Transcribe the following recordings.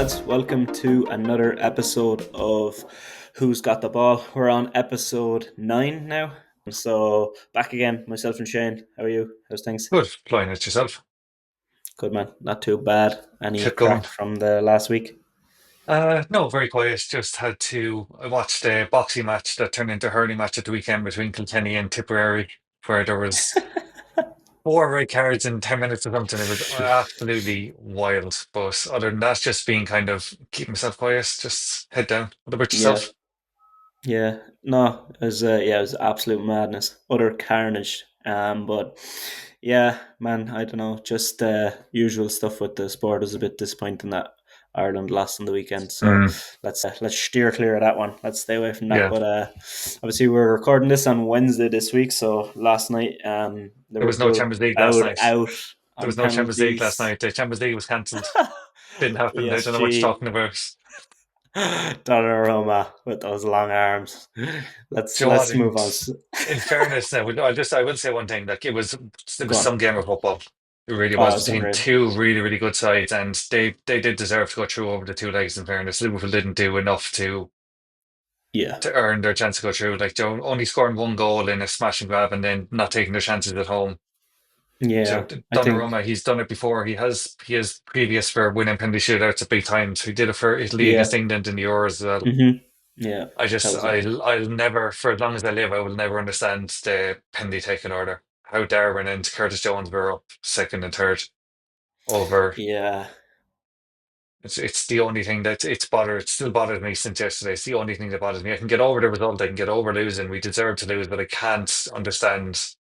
lads, welcome to another episode of Who's Got the Ball. We're on episode 9 now. So back again, myself and Shane. How are you? How's things? Good, flying it yourself. Good, man. Not too bad. Any Kept going. crack from the last week? No, very quiet. I watched a boxing match that turned into a hurling match at the weekend between Kilkenny and Tipperary, where there was four red cards in 10 minutes or something. It was absolutely wild. But other than that, just being kind of keep myself quiet, just head down. What about Yeah, yourself? yeah. No, it was absolute madness, utter carnage. But yeah, man, I don't know. Just usual stuff with the sport is a bit disappointing that Ireland lost on the weekend. So Mm, let's steer clear of that one. Let's stay away from that. yeah, But obviously we're recording this on Wednesday this week. So last night, there was no Liverpool Champions League last bowed night. out There on was no Champions League last penalties. night. The Champions League was cancelled. Didn't happen. I don't know what you're PSG talking about. Donnarumma with those long arms. Let's Do you know what? let's move on. In fairness, now I will say one thing. Like it was Go on. some game of football. It really Oh, was it's between unreal. two really good sides, and they did deserve to go through over the two legs. In fairness, Liverpool didn't do enough Yeah, to earn their chance to go through. Like Joe only scoring one goal in a smash and grab, and then not taking their chances at home. So yeah. I think Donnarumma, he's done it before. He has previous for winning penalty shootouts at big times. He did it for Italy yeah. against England in the Euros as well. Yeah. That I was it. I'll never, for as long as I live, I will never understand the penalty taking order. How Darwin and Curtis Jones were up second and third over. Yeah, It's the only thing that it still bothers me since yesterday. It's the only thing that bothers me. I can get over the result, I can get over losing. We deserve to lose, but I can't understand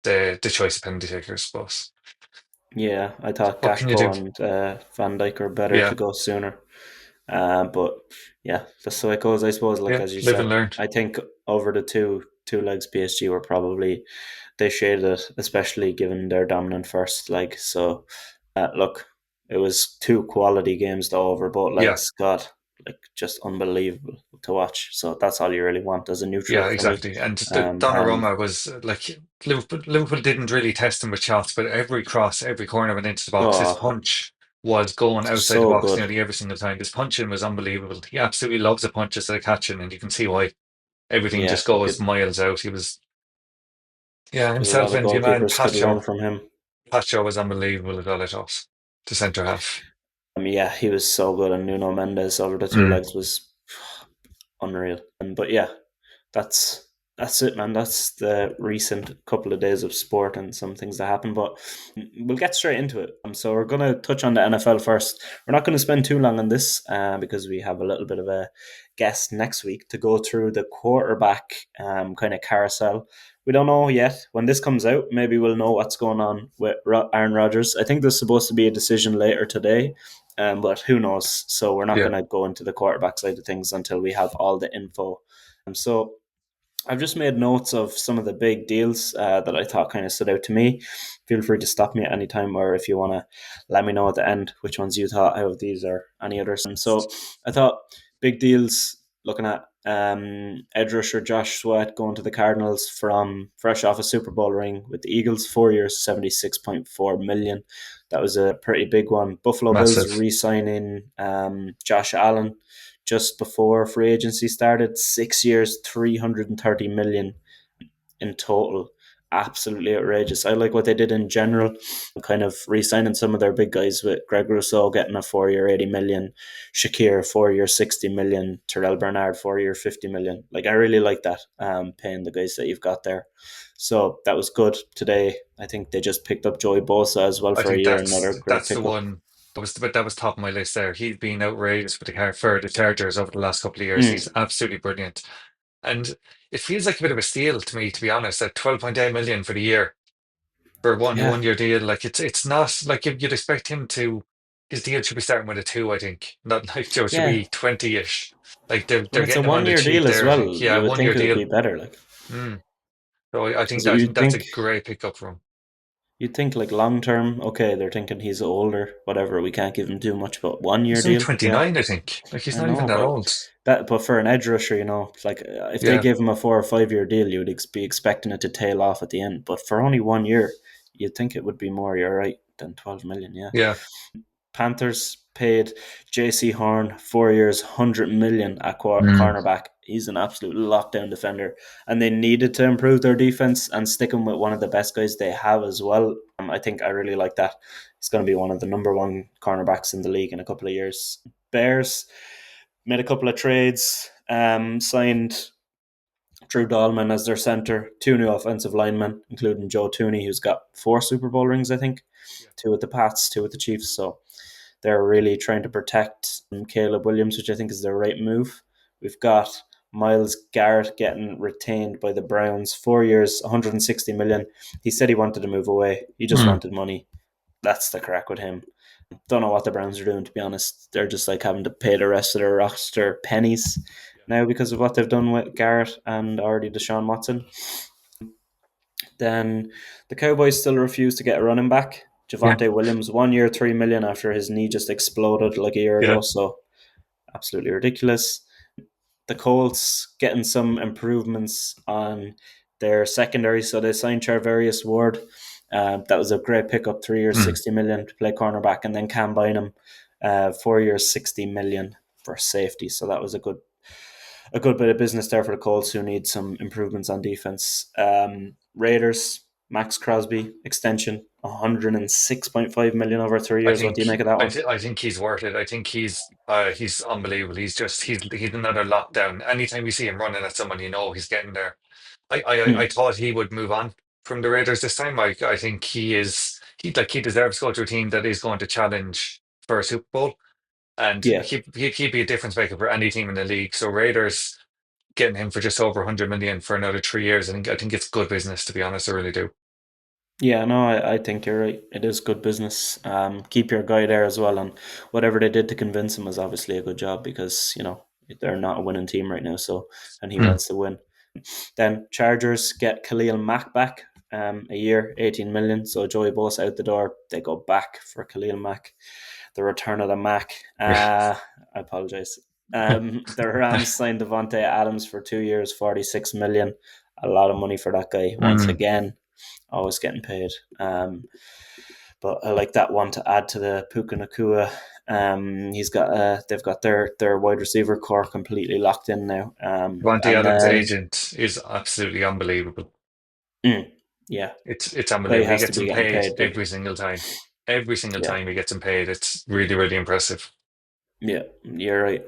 the choice of penalty takers. But yeah. I thought what can you do? Gakpo and Van Dijk were better to Yeah, go sooner. But yeah, that's the way it goes, I suppose. Like yeah, as you live and said, learn. I think over the two legs, PSG were probably they shaded it, especially given their dominant first leg. So look, it was two quality games though over both Yeah. legs. God, like just unbelievable to watch. So that's all you really want as a neutral Yeah, for me. exactly. And And Donnarumma was like Liverpool didn't really test him with shots, but every cross, every corner went into the box. His oh, punch was going outside the so box good. nearly every single time. His punching was unbelievable. He absolutely loves the punches that are catching, and you can see why. Everything Yeah, just goes it, miles out. He was, yeah, there's a lot himself of and your man goalkeepers could learn Pacho. from him. Pacho was unbelievable as well, I thought. The centre half. Yeah, he was so good, and Nuno Mendes over the two Mm, legs was unreal. But yeah, that's that's it, man. That's the recent couple of days of sport and some things that happen. But we'll get straight into it. So we're gonna touch on the NFL first. We're not going to spend too long on this because we have a little bit of a guest next week to go through the quarterback kind of carousel. We don't know yet. When this comes out, maybe we'll know what's going on with Aaron Rodgers. I think there's supposed to be a decision later today, but who knows? So we're not yeah, going to go into the quarterback side of things until we have all the info. So I've just made notes of some of the big deals that I thought kind of stood out to me. Feel free to stop me at any time, or if you want to let me know at the end which ones you thought out of these or any others. So I thought big deals looking at edge rusher Josh Sweat going to the Cardinals from fresh off a Super Bowl ring with the Eagles, 4 years, 76.4 million. That was a pretty big one. Buffalo Bills massive. re-signing Josh Allen just before free agency started. 6 years, 330 million in total. Absolutely outrageous. I like what they did in general, kind of re-signing some of their big guys with Greg Rousseau getting a 4 year 80 million, Shakir 4 year 60 million, Terrell Bernard 4 year 50 million. Like I really like that, paying the guys that you've got there. So that was good today. I think they just picked up Joey Bosa as well I for a think year. Another great that's the pickup. one that was top of my list there. He's been outrageous for the Chargers over the last couple of years. Mm, He's absolutely brilliant. And it feels like a bit of a steal to me, to be honest, at 12.8 million for the year for yeah, one year deal. Like it's not like you'd expect him to his deal should be starting with a two, I think. Not like Joe should yeah. be 20-ish. Like And they're it's a getting him on one the year cheap deal as there, I well. think. Yeah, You would one think year it would deal. be better, like Mm. So I think because you'd that's a think great pickup for him. like long term. Okay, they're thinking he's older, whatever. We can't give him too much, but 1 year He's only deal, yeah, 29, I think. Like he's I not even know. that But old. for an edge rusher, like if they Yeah. gave him a 4 or 5 year deal, you would be expecting it to tail off at the end. But for only 1 year, you'd think it would be more. You're right than 12 million. Yeah, Yeah. Panthers paid JC Horn 4 years, 100 million at Mm. cornerback. He's an absolute lockdown defender, and they needed to improve their defense and stick him with one of the best guys they have as well. I think I really like that. He's going to be one of the number one cornerbacks in the league in a couple of years. Bears made a couple of trades, signed Drew Dahlman as their center, two new offensive linemen, including Joe Tooney, who's got 4 Super Bowl rings, I think, Yeah. two with the Pats, two with the Chiefs. So they're really trying to protect Caleb Williams, which I think is the right move. We've got Myles Garrett getting retained by the Browns, 4 years, 160 million. He said he wanted to move away. He just Mm. wanted money. That's the crack with him. Don't know what the Browns are doing, to be honest. They're just like having to pay the rest of their roster pennies Yeah. now because of what they've done with Garrett and already Deshaun Watson. Then the Cowboys still refuse to get a running back. Yeah. Javonte Williams, 1 year, 3 million after his knee just exploded like a year Yeah. ago. So absolutely ridiculous. The Colts getting some improvements on their secondary. So they signed Charvarius Ward. That was a great pickup, 3 years, Mm. 60 million to play cornerback, and then Cam Bynum, 4 years, 60 million for safety. So that was a good bit of business there for the Colts, who need some improvements on defense. Raiders, Max Crosby extension, 106.5 million over 3 years. What do you make of that one? I think he's worth it. I think he's unbelievable. He's another lockdown. Anytime you see him running at someone, you know he's getting there. I Mm, thought he would move on from the Raiders this time. I think he deserves to go to a team that is going to challenge for a Super Bowl, and yeah. he'd be a difference maker for any team in the league. So Raiders getting him for just over 100 million for another 3 years. I think it's good business, to be honest. I really do. Yeah, no, I think you're right. It is good business. Keep your guy there as well, and whatever they did to convince him was obviously a good job because they're not a winning team right now. So, and he Mm. wants to win. Then Chargers get Khalil Mack back, a year, 18 million. So Joey Bosa out the door. They go back for Khalil Mack, the return of the Mac. I apologize. The Rams signed Devontae Adams for 2 years, 46 million. A lot of money for that guy once Mm. again. Always getting paid. But I like that one to add to the Puka Nakua. They've got their wide receiver core completely locked in now. Monty And Adams' then agent is absolutely unbelievable. mm, yeah, It's guy unbelievable. He has to gets be him getting paid paid big. every single time. Every single Yeah, time he gets him paid. It's really, really impressive. yeah, you're right.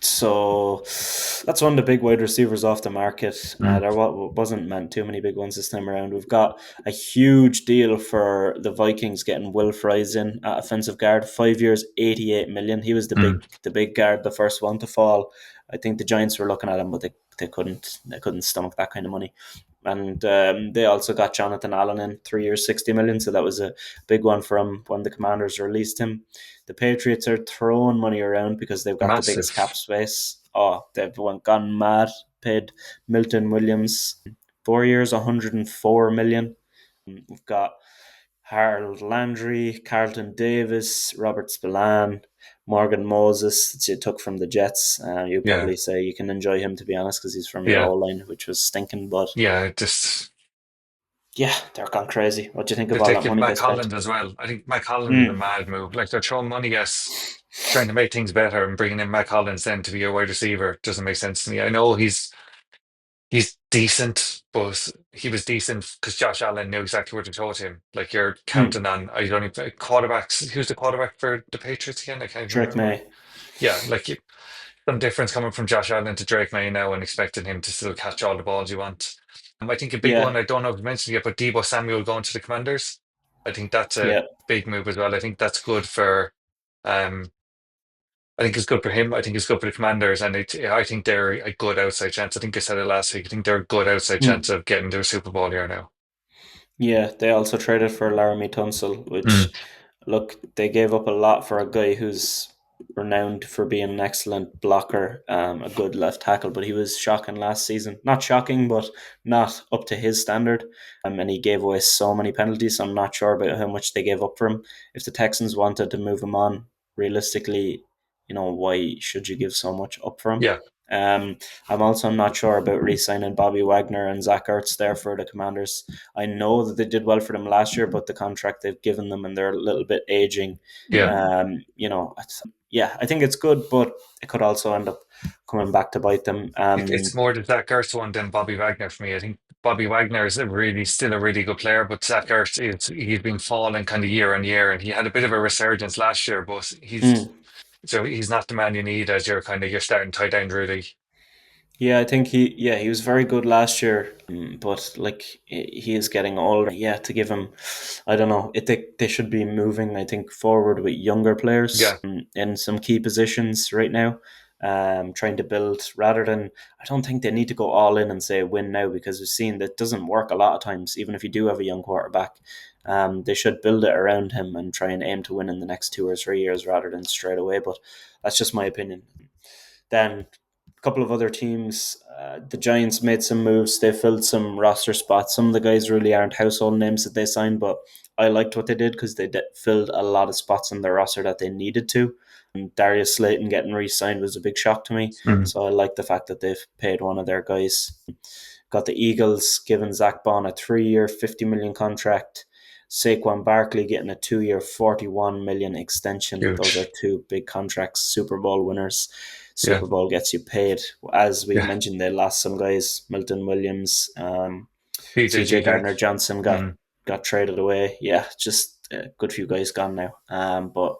So that's one of the big wide receivers off the market. Mm. There wasn't meant too many big ones this time around. We've got a huge deal for the Vikings getting Will Fries in at offensive guard, 5 years, 88 million. He was Mm. the big guard, the first one to fall. I think the Giants were looking at him, but they couldn't stomach that kind of money. And they also got Jonathan Allen in, 3 years, 60 million. So that was a big one for him when the Commanders released him. The Patriots are throwing money around because they've got the biggest cap Massive. space. Oh, they've gone mad. Paid Milton Williams 4 years, 104 million. We've got Harold Landry, Carlton Davis, Robert Spillane, Morgan Moses that you took from the Jets. You'll Yeah. probably say you can enjoy him, to be honest, because he's from your Yeah. O line, which was stinking. But Yeah. Just yeah, they're gone crazy. What do you think of they've all that taken money they Mac spent? Holland as well. I think Mac Holland is a Mm, mad move. Like they're throwing money at trying to make things better and bringing in Mac Hollins then to be a wide receiver doesn't make sense to me. I know he's decent, but he was decent because Josh Allen knew exactly where to throw to him. Like you're mm. counting on, I don't even quarterbacks. Who's the quarterback for the Patriots again? I can't even Drake remember. May. Yeah, like some difference coming from Josh Allen to Drake May now and expecting him to still catch all the balls you want. I think a big Yeah, one, I don't know if you mentioned it yet, but Debo Samuel going to the Commanders. I think that's a yeah. big move as well. I think that's good for, um, I think it's good for him. I think it's good for the Commanders, and I think they're a good outside chance. I think I said it last week. I think they're a good outside chance Mm. of getting to a Super Bowl here now. Yeah, they also traded for Laramie Tunsil, Mm. which, look, they gave up a lot for a guy who's renowned for being an excellent blocker, a good left tackle, but he was shocking last season. Not shocking, but not up to his standard. And he gave away so many penalties. So I'm not sure about how much they gave up for him. If the Texans wanted to move him on, realistically, why should you give so much up for him? Yeah. I'm also not sure about re-signing Bobby Wagner and Zach Ertz there for the Commanders. I know that they did well for them last year, but the contract they've given them and they're a little bit aging. Yeah. Yeah, I think it's good, but it could also end up coming back to bite them. It's more the Zach Ertz one than Bobby Wagner for me. I think Bobby Wagner is still a really good player, but Zach Ertz he's been falling kind of year on year, and he had a bit of a resurgence last year, but mm, he's not the man you need as your starting tight end really. Yeah, I think he was very good last year, but like he is getting older. Yeah, to give him, I don't know. They should be moving, I think, forward with younger players Yeah, in some key positions right now. Trying to build rather than I don't think they need to go all in and say win now because we've seen that doesn't work a lot of times. Even if you do have a young quarterback, they should build it around him and try and aim to win in the next 2 or 3 years rather than straight away. But that's just my opinion. Then a couple of other teams, the Giants made some moves. They filled some roster spots. Some of the guys really aren't household names that they signed, but I liked what they did because they filled a lot of spots on their roster that they needed to. And Darius Slayton getting re-signed was a big shock to me. mm, So I like the fact that they've paid one of their guys. Got the Eagles giving Zach Bond a 3-year, $50 million contract. Saquon Barkley getting a 2-year, $41 million extension. Those are huge. two big contracts. Super Bowl winners. Yeah, Super Bowl gets you paid. As we yeah. mentioned, they lost some guys. Milton Williams, CJ PJG Gang. Gardner Johnson Mm. got traded away. Yeah, just a good few guys gone now. But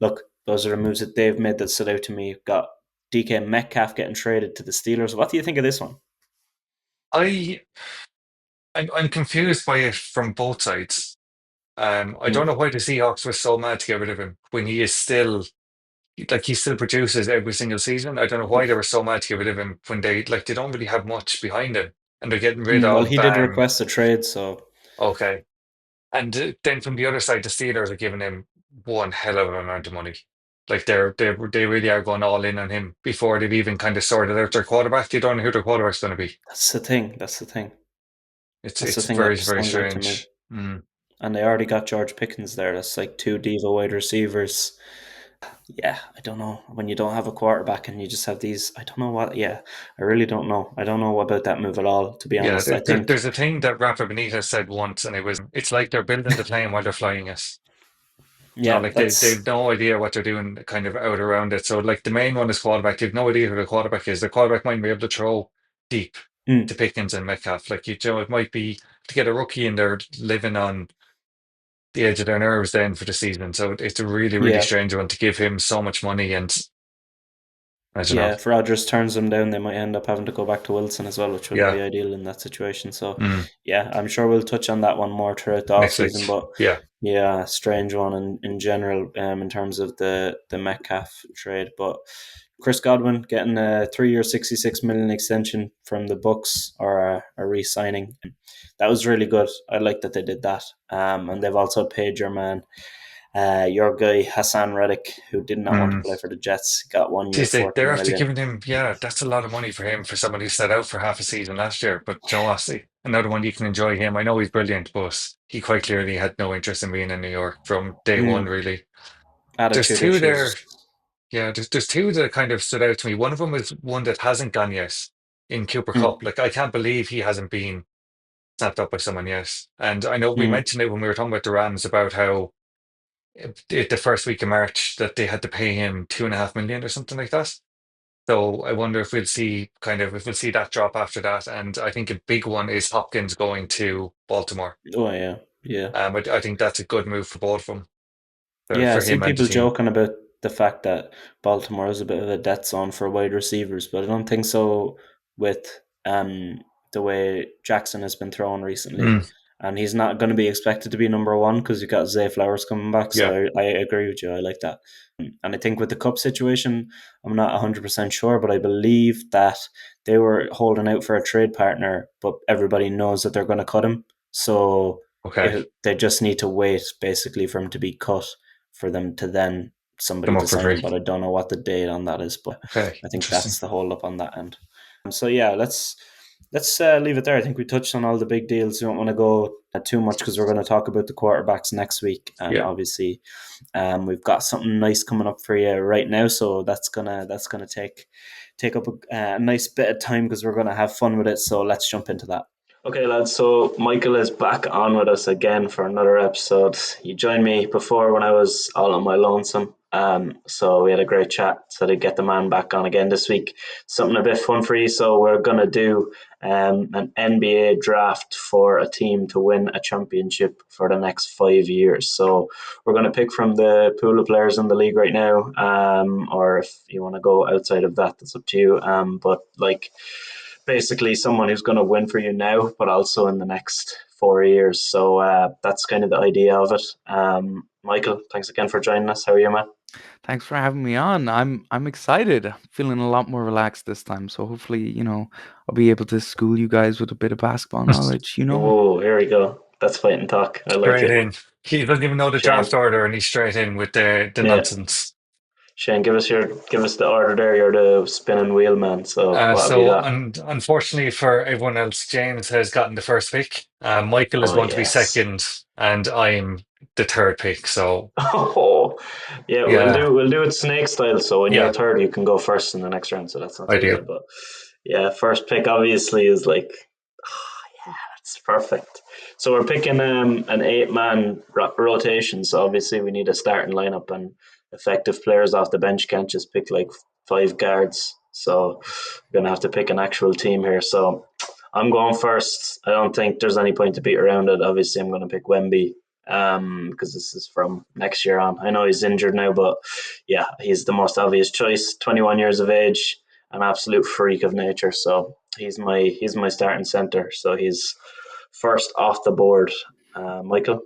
look, those are the moves that they've made that stood out to me. Got DK Metcalf getting traded to the Steelers. What do you think of this one? I I'm confused by it from both sides. I don't Mm. know why the Seahawks were so mad to get rid of him when he is still like he still produces every single season. I don't know why they were so mad to get rid of him when they don't really have much behind him, and they're getting rid Well, of he did request a trade, so okay, and then from the other side, the Steelers are giving him one hell of an amount of money. Like they really are going all in on him before they've even kind of sorted out their quarterback. They don't know who their quarterback's going to be. that's the thing. That's the thing. That's the It's thing very that very stands out to me. strange. Mm. And they already got George Pickens there. That's like two diva wide receivers. Yeah, I don't know. When you don't have a quarterback and you just have these, I don't know what. Yeah, I really don't know. I don't know about that move at all, to be Yeah, honest. I think, there's a thing that Rafa Benitez said once, and it's like they're building the plane while they're flying it. yeah, Like they've no idea what they're doing kind of out around it. So like the main one is quarterback. They've no idea who the quarterback is. The quarterback might be able to throw deep to mm, Pickens and Metcalf. Like it might be to get a rookie in there living on the edge of their nerves then for the season. So it's a really, really yeah. strange one to give him so much money and I don't know. Yeah, if Rodgers turns them down, they might end up having to go back to Wilson as well, which wouldn't Yeah. be ideal in that situation. So, Mm. yeah, I'm sure we'll touch on that one more throughout the off Next season. week. But Yeah. yeah, strange one in general in terms of the Metcalf trade. But Chris Godwin getting a 3-year, $66 million extension from the Bucks or a re-signing. That was really good. I like that they did that. And they've also paid your guy Hassan Reddick, who did not want to Mm. play for the Jets, got 1 year, Geez, they're after 40 million. giving him, yeah, that's a lot of money for him for somebody who sat out for half a season last year. But Joe Ossie, another one you can enjoy him. I know he's brilliant, but he quite clearly had no interest in being in New York from day one, Mm, really. There's attitude two there, issues. yeah, there's two that kind of stood out to me. One of them is one that hasn't gone yet in Cooper Cup. Mm, Like, I can't believe he hasn't been snapped up by someone yet. And I know we mm. mentioned it when we were talking about the Rams about how the first week of March that they had to pay him 2.5 million or something like that. So I wonder if if we'll see that drop after that. And I think a big one is Hopkins going to Baltimore. Oh yeah, yeah. I think that's a good move for both of them, Yeah, I for see him and the people team. joking about the fact that Baltimore is a bit of a death zone for wide receivers, but I don't think so with the way Jackson has been thrown recently. Mm, And he's not going to be expected to be number one because you got Zay Flowers coming back. yeah. So I agree with you. I like that. And I think with the Cup situation, I'm not 100% sure, but I believe that they were holding out for a trade partner, but everybody knows that they're going to cut him. So Okay. they just need to wait basically for him to be cut for them to then somebody Come to up for sign him, free. but I don't know what the date on that is. But Okay. I think Interesting. that's the hold up on that end. So yeah, let's let's leave it there. I think we touched on all the big deals. We don't want to go too much because we're going to talk about the quarterbacks next week, and Yeah. obviously, we've got something nice coming up for you right now. So that's gonna take up a nice bit of time because we're gonna have fun with it. So let's jump into that. Okay, lads. So Michael is back on with us again for another episode. He joined me before when I was all on my lonesome. So we had a great chat. So to get the man back on again this week, something a bit fun for you. So we're gonna do an NBA draft for a team to win a championship for the next 5 years. So we're gonna pick from the pool of players in the league right now, or if you want to go outside of that, that's up to you. But like basically someone who's going to win for you now, but also in the next 4 years. So that's kind of the idea of it. Michael, thanks again for joining us. How are you, man? Thanks for having me on. I'm excited. I'm feeling a lot more relaxed this time. So hopefully, I'll be able to school you guys with a bit of basketball knowledge. Oh, here we go. That's fight and talk. I like Straight it. in. He doesn't even know the Shane, draft order, and he's straight in with the yeah. nonsense. Shane, give us the order there. You're the spinning wheel man. So what have you So, got? and unfortunately for everyone else, James has gotten the first pick. Michael is Oh going to be yes. second, and I'm the third pick. So, Oh, yeah, yeah, we'll do it snake style. So when you're yeah, third, you can go first in the next round. So that's not too ideal. bad. But yeah, first pick obviously is like, yeah, that's perfect. So we're picking an eight-man rotation. So obviously we need a starting lineup and effective players off the bench. Can't just pick like five guards. So we're gonna have to pick an actual team here. So I'm going first. I don't think there's any point to beat around it. Obviously, I'm going to pick Wemby because this is from next year on. I know he's injured now, but yeah, he's the most obvious choice. 21 years of age, an absolute freak of nature. So he's my starting center. So he's first off the board. Michael.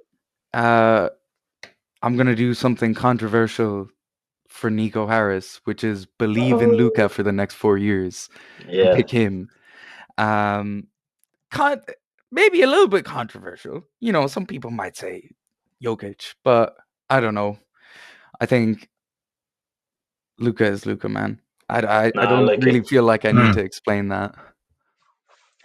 Uh, I'm gonna do something controversial for Nico Harris, which is believe in Luca for the next 4 years and Yeah, pick him. Um, con- Maybe a little bit controversial. Some people might say Jokic, but I don't know. I think Luca is Luca, man. I nah, I don't like really it. feel like I need Hmm. to explain that.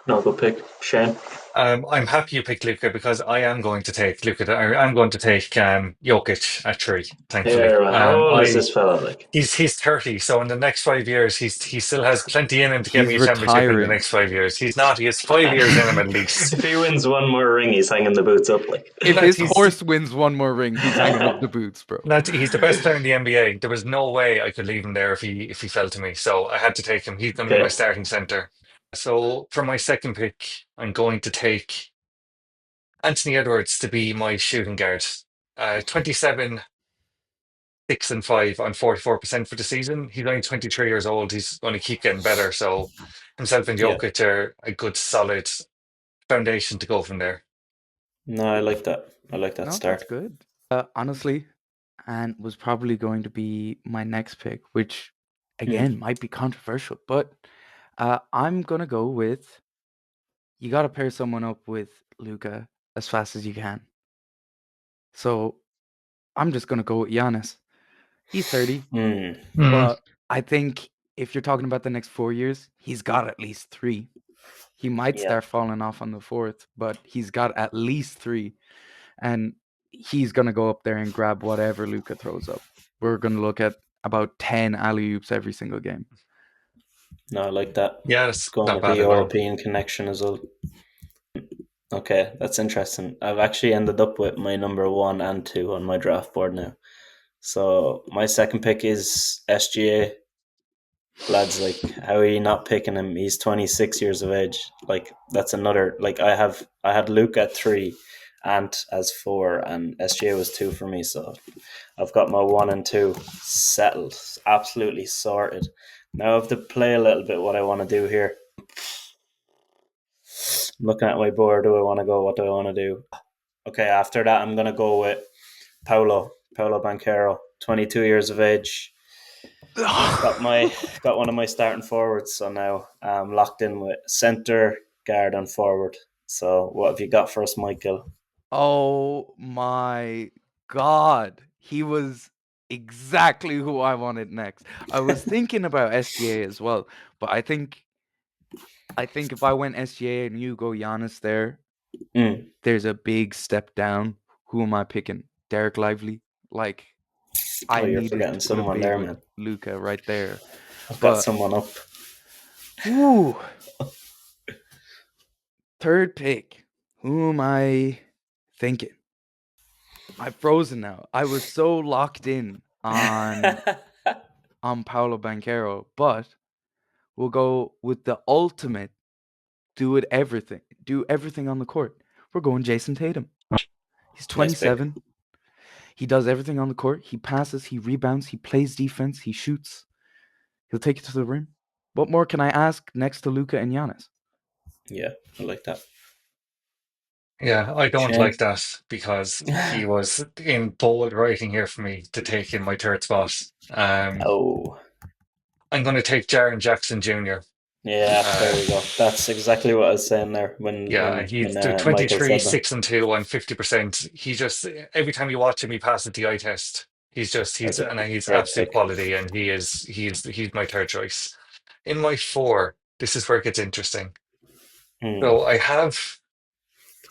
No, good pick, Shane. I'm happy you picked Luca because I am going to take Luca. I'm going to take Jokic at three. Thankfully, Here, man. How old is this fella? Like, he's 30, so in the next 5 years, he still has plenty in him to get me He's a championship in the retiring. next 5 years. He's not. He has 5 years in him at least. if he wins one more ring, he's hanging the boots up. Like, If Lads, his horse wins one more ring, he's hanging up the boots, bro. he's the best player in the NBA. There was no way I could leave him there if he fell to me. So I had to take him. He's going to be my okay, starting center. So for my second pick, I'm going to take Anthony Edwards to be my shooting guard. 27, 6 and 5 on 44% for the season. He's only 23 years old. He's going to keep getting better. So himself and yeah. Jokic are a good solid foundation to go from there. No, I like that. I like that No, that's start. good. Honestly, and was probably going to be my next pick, which Hmm. again might be controversial, but I'm gonna go with you got to pair someone up with Luca as fast as you can. So I'm just gonna go with Giannis. He's 30, Hmm. Mm. but I think if you're talking about the next 4 years, he's got at least three. He might Yeah. start falling off on the fourth, but he's got at least three. And he's gonna go up there and grab whatever Luca throws up. We're gonna look at about 10 alley oops every single game. No, I like that. Yeah, that's Going not with the bad at all. European connection as well. Okay, that's interesting. I've actually ended up with my number one and two on my draft board now. So my second pick is SGA. Lads, like, how are you not picking him? He's 26 years of age. Like, that's another. Like, I had Luke at three, Ant as four, and SGA was two for me. So I've got my one and two settled, absolutely sorted. Now I have to play a little bit what I want to do here. I'm looking at my board. Do I want to go? What do I want to do? Okay, after that, I'm going to go with Paulo Banquero, 22 years of age. Got one of my starting forwards, so now I'm locked in with centre, guard, and forward. So what have you got for us, Michael? Oh my god. He was exactly who I wanted next. I was thinking about SGA as well, but I think I think if I went SGA and you go Giannis there, Mm. there's a big step down. Who am I picking? Derek Lively? Like, Oh, I you're needed forgetting to put a someone big there, with man. Luca right there. I've got But, someone up. ooh, third pick. Who am I thinking? I'm frozen now. I was so locked in on Paolo Banchero, but we'll go with the ultimate do everything on the court. We're going Jason Tatum. He's Nice pick. 27. He does everything on the court. He passes, he rebounds, he plays defense, he shoots. He'll take it to the rim. What more can I ask next to Luca and Giannis? Yeah, I like that. Yeah, I don't Shane. like that because he was in bold writing here for me to take in my third spot. Oh, I'm going to take Jaren Jackson Jr. yeah. There Uh, we go. That's exactly what I was saying there when yeah, he's the Michael 23, said that. 6 and 2 on 50%. He just every time you watch him, he passes the eye test. That's a He's great absolute pick. quality, and he's my third choice. In my four, this is where it gets interesting. Mm. So I have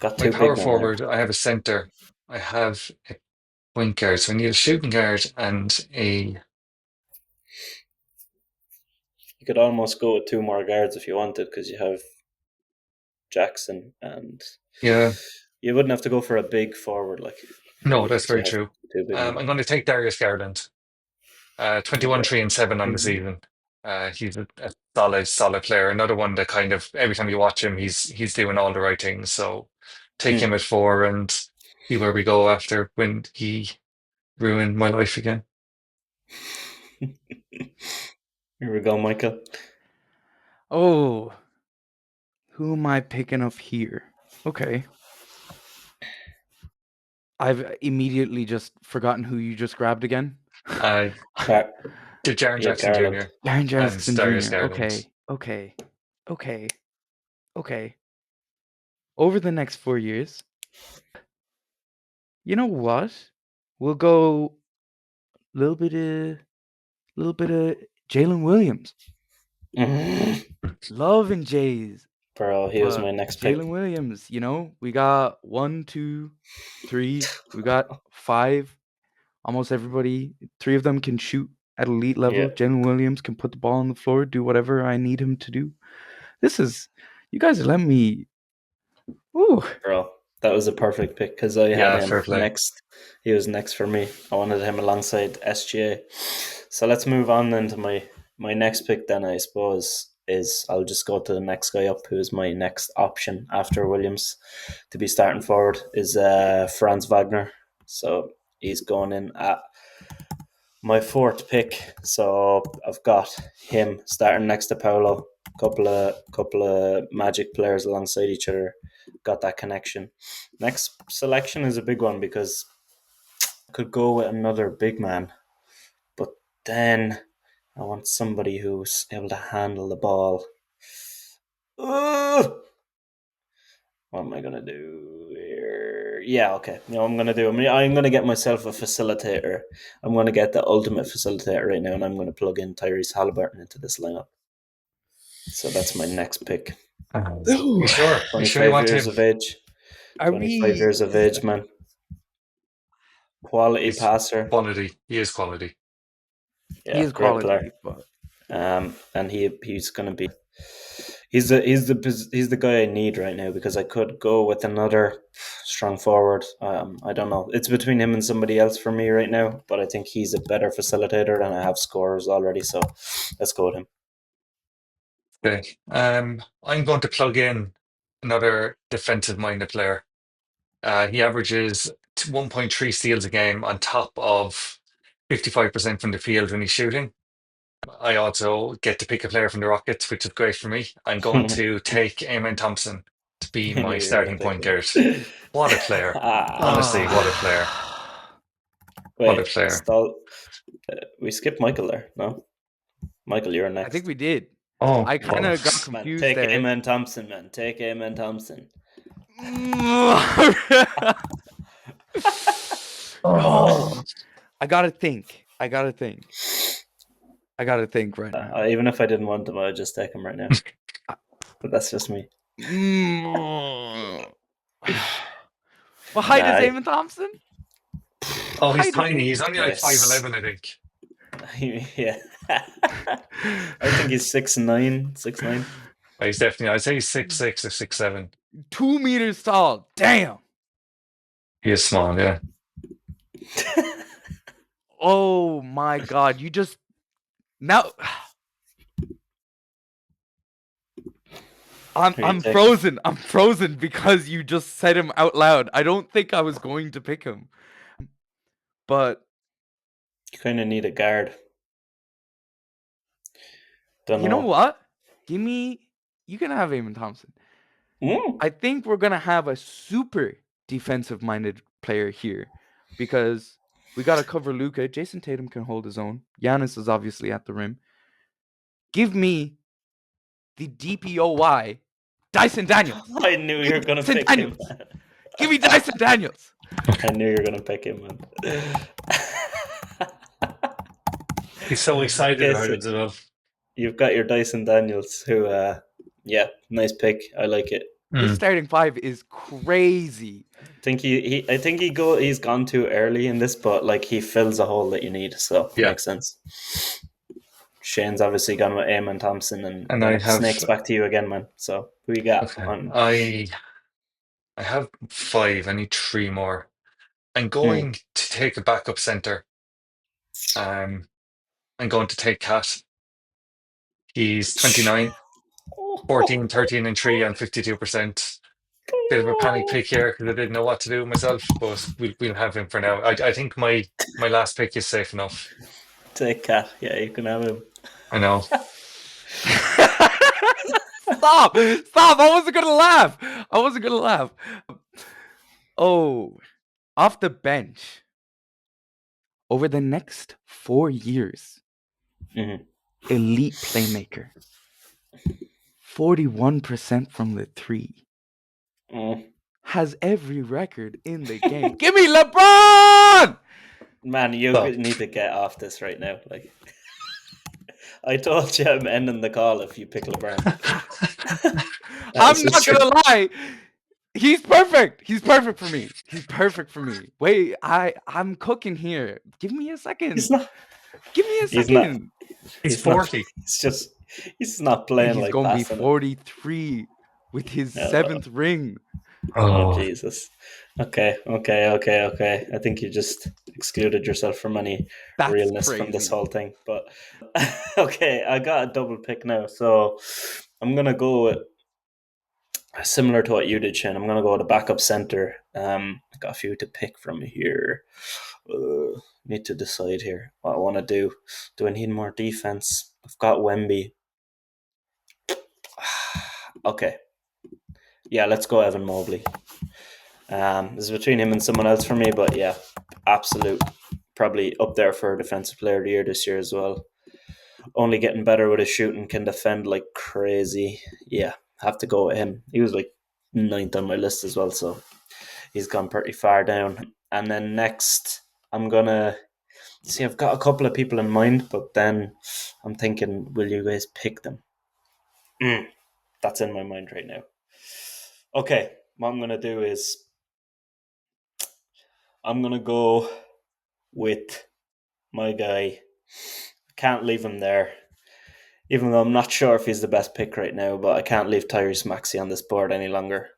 Got my two power big men there. forward, I have a center, I have a point guard. So I need a shooting guard and a You could almost go with two more guards if you wanted, because you have Jackson, and yeah. you wouldn't have to go for a big forward like No, that's because you very have true. two big men. I'm going to take Darius Garland. 21, Okay. 3 and 7 on the season. He's a solid player. Another one that kind of every time you watch him, he's doing all the right things. So take him Mm. at 4 and see where we go after when he ruined my life again. Here we go, Michael. Oh, who am I picking up here? Okay. I've immediately just forgotten who you just grabbed again. Uh, Car- did Jaren yeah, Jackson Garland. Jr. Jaren and Jackson Darius Jr. Garland. Okay. Over the next 4 years, you know what? We'll go a little bit of Jalen Williams. Love and Jays, Bro, he was my but next pick. Jalen Williams, we got 1, 2, 3, we got 5. Almost everybody, 3 of them can shoot at elite Yeah, level. Jalen Williams can put the ball on the floor, do whatever I need him to do. You guys are letting me. Ooh, bro. That was a perfect pick because I had Yeah, him fair play. next. He was next for me. I wanted him alongside SGA. So let's move on then to my next pick. Then I suppose is I'll just go to the next guy up, who is my next option after Williams to be starting forward is Franz Wagner. So he's going in at my fourth pick. So I've got him starting next to Paolo. Couple of magic players alongside each other. Got that connection. Next selection is a big one because I could go with another big man, but then I want somebody who's able to handle the ball. Ugh! What am I gonna do here? Yeah, okay. You know what I'm gonna do. I'm gonna get myself a facilitator. I'm gonna get the ultimate facilitator right now, and I'm gonna plug in Tyrese Halliburton into this lineup. So that's my next pick. You ooh. sure? You sure you 25 want years him? of age. Are 25 we? years of age, man. Quality He's passer. quality. He is quality. He Yeah, is great player. quality, but And he's gonna be he's the guy I need right now because I could go with another strong forward. I don't know. It's between him and somebody else for me right now, but I think he's a better facilitator and I have scorers already. So let's go with him. Okay. I'm going to plug in another defensive-minded player. He averages 1.3 steals a game on top of 55% from the field when he's shooting. I also get to pick a player from the Rockets, which is great for me. I'm going I to take Amen Thompson to be knew my you were gonna starting pick point guard. What a player. Honestly, what a player. ah, What a Wait, player. we skipped Michael there. No, Michael, you're I think next. we did. Oh, I kind oh. of got Man, confused take there. Amen Thompson, man. Take Amen Thompson. Oh, Oh. I gotta think. I gotta think right now. Even if I didn't want him, I'd just take him right now. but that's just me. What height is Nah, Eamon Thompson? Oh, he's Height is tiny. He's Eamon? only like it's 5'11", I think. yeah. I think he's 6'9", 6'9". Oh, he's definitely, I'd say he's 6'6" or 6'7". 2 meters tall. Damn. He is small, yeah. Oh my God. You just now Who you I'm take? frozen. I'm frozen because you just said him out loud. I don't think I was going to pick him. But You kind of need a guard. Don't you know know. what? You can have Eamon Thompson. I think we're going to have a super defensive minded player here because we got to cover Luka. Jason Tatum can hold his own. Giannis is obviously at the rim. Give me the DPOY Dyson Daniels. I knew you were gonna Dyson pick him. Daniels. Give me Dyson Daniels. I knew you were gonna pick him, man. He's so excited Okay, about so it as well. you've got your Dyson Daniels, who, yeah, nice pick. I like it. His starting five is crazy. I think he's gone too early in this, but like he fills a hole that you need, so Yeah. makes sense. Shane's obviously gone with Eamon Thompson, and And then I it have, snakes back to you again, man. So who you got? okay, On? I have 5. I need 3 more. I'm going to take a backup center. I'm going to take Cat. He's 29, 14, 13, and 3 on 52%. Bit of a panic pick here because I didn't know what to do myself, but we'll have him for now. I think my last pick is safe enough. Take Cat. Yeah, you can have him. I know. Stop! I wasn't gonna laugh. Oh, off the bench. Over the next 4 years, elite playmaker. 41% from the three. Has every record in the game. Give me LeBron! Man, you need to get off this right now. Like, I told you I'm ending the call if you pick LeBron. I'm not gonna lie. He's perfect. He's perfect for me. Wait, I'm cooking here. Give me a second. He's not. Give me a second. He's 40. He's not playing He's like gonna be passing. 43 with his 7th ring. Oh, Jesus. Okay. I think you just excluded yourself from any realness crazy. from this whole thing. But okay, I got a double pick now. So I'm going to go with, similar to what you did, Shane. I'm going to go with a backup center. I got a few to pick from here. Need to decide here what I want to do. Do I need more defense? I've got Wemby. Okay. Yeah, let's go Evan Mobley. This is between him and someone else for me, but yeah, absolute, probably up there for Defensive Player of the Year this year as well. Only getting better with his shooting, can defend like crazy. Yeah, have to go with him. He was like 9th on my list as well, so he's gone pretty far down. And then next, I'm gonna see. I've got a couple of people in mind, but then I'm thinking, will you guys pick them? That's in my mind right now. Okay, what I'm gonna do is I'm going to go with my guy. Can't leave him there. Even though I'm not sure if he's the best pick right now, but I can't leave Tyrese Maxey on this board any longer.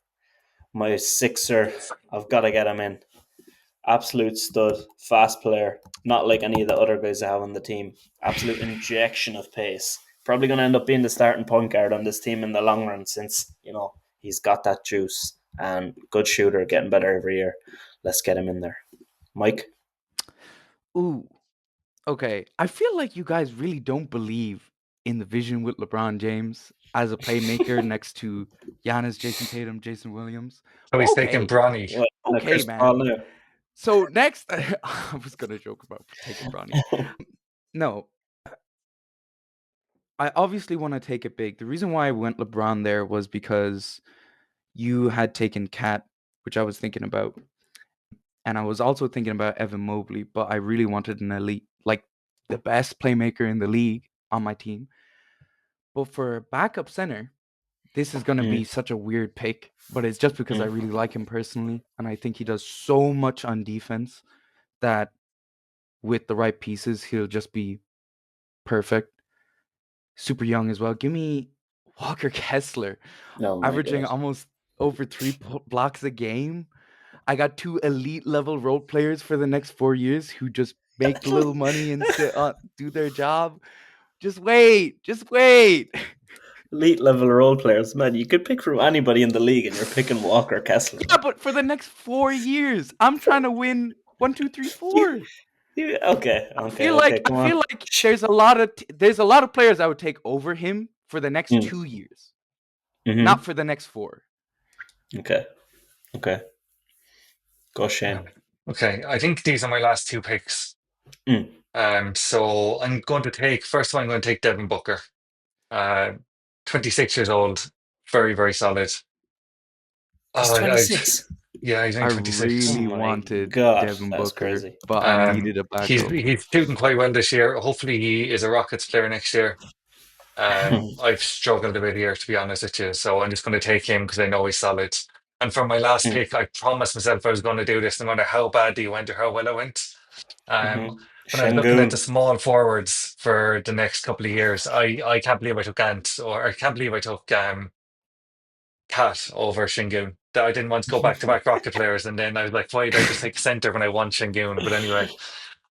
My sixer, I've got to get him in. Absolute stud, fast player. Not like any of the other guys I have on the team. Absolute injection of pace. Probably going to end up being the starting point guard on this team in the long run since, he's got that juice and good shooter, getting better every year. Let's get him in there. Mike? Ooh, okay. I feel like you guys really don't believe in the vision with LeBron James as a playmaker next to Giannis, Jason Tatum, Jason Williams. Oh, he's taking Bronny. Okay, man. So next, I was going to joke about taking Bronny. No. I obviously want to take it big. The reason why I went LeBron there was because you had taken Cat, which I was thinking about. And I was also thinking about Evan Mobley, but I really wanted an elite, like the best playmaker in the league on my team. But for backup center, this is going to be such a weird pick, but it's just because I really like him personally, and I think he does so much on defense that with the right pieces, he'll just be perfect. Super young as well. Give me Walker Kessler, Oh my averaging god. almost over 3 blocks a game. I got 2 elite level role players for the next 4 years who just make little money and do their job. Just wait. Elite level role players, man. You could pick from anybody in the league, and you're picking Walker Kessler. Yeah, but for the next 4 years, I'm trying to win 1, 2, 3, 4. Okay. I feel Come on. like there's a lot of players I would take over him for the next 2 years, not for the next 4. Okay. Go Shane. Okay, I think these are my last 2 picks. So I'm going to take, first of all, I'm going to take Devin Booker. 26 years old, very, very solid. He's 26. Yeah, he's I only 26. really Oh my wanted god, Devin that's Booker, crazy. but I needed a backup. He's shooting quite well this year. Hopefully, he is a Rockets player next year. I've struggled a bit here, to be honest with you, so I'm just going to take him because I know he's solid. And for my last pick, I promised myself I was going to do this no matter how badly it went or how well it went. When I was looking at the Shengun. small forwards for the next couple of years, I can't believe I took Ant, or I can't believe I took Cat over Shingun. That I didn't want to go back to back Rocket players, and then I was like, why did I just take center when I want Shingun? But anyway,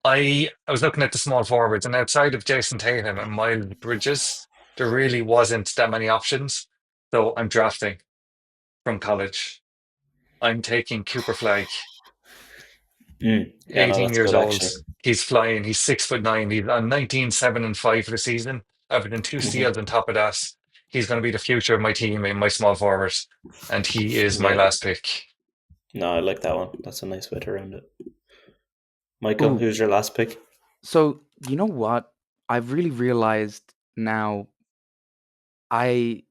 I was looking at the small forwards, and outside of Jason Tatum and Miles Bridges, there really wasn't that many options. So I'm drafting from college. I'm taking Cooper Flag, Yeah, no, 18 that's years good old. actually. He's flying. He's 6'9". He's on 19, 7, and 5 for the season. Averaging 2 steals on top of that. He's going to be the future of my team in my small forward, and he is my Yeah. last pick. No, I like that one. That's a nice way to round it. Michael, Ooh. who's your last pick? So, you know what? I've really realized now I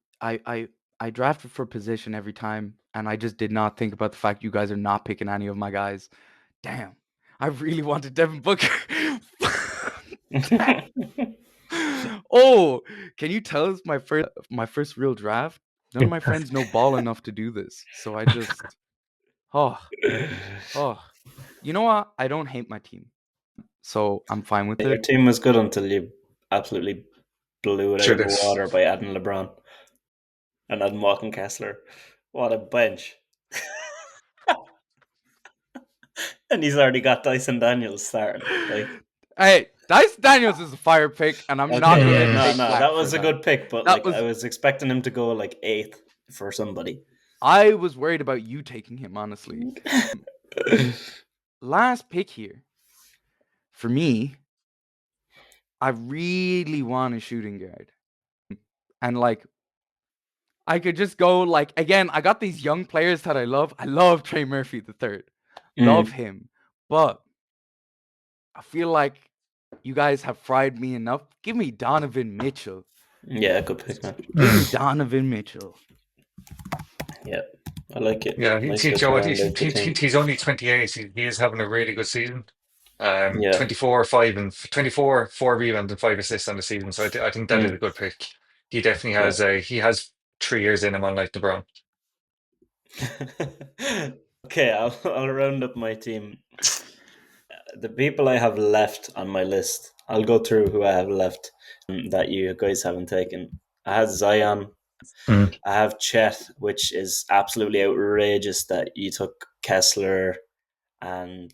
drafted for position every time, and I just did not think about the fact you guys are not picking any of my guys. Damn. I really wanted Devin Booker. Oh, can you tell us my first real draft? None of my friends know ball enough to do this. So I just oh. You know what? I don't hate my team. So I'm fine with Your it. team was good until you absolutely blew it out Sure of the this. water by adding LeBron and adding Walker Kessler. What a bench. And he's already got Dyson Daniels starting. Like, Hey, Dice Daniels is a fire pick, and I'm not okay, gonna yeah, Mm, no, take no, flack that for was a that. good pick, but That like was I was expecting him to go like 8th for somebody. I was worried about you taking him, honestly. Last pick here. For me, I really want a shooting guard. And like I could just go like again, I got these young players that I love. I love Trey Murphy the third. Love him. But I feel like you guys have fried me enough. Give me Donovan Mitchell. Yeah, good pick, man. Give me Donovan Mitchell. Yeah, I like it. yeah, Nice see, way to Joe, round out the team. he's only 28. He is having a really good season. Yeah, 24, 5 and 24, 4 rebounds and 5 assists on the season. So I think that is a good pick. He definitely yeah. he has 3 years in him, unlike LeBron. Okay, I'll round up my team. The people I have left on my list, I'll go through who I have left that you guys haven't taken. I had Zion. Mm. I have Chet, which is absolutely outrageous that you took Kessler and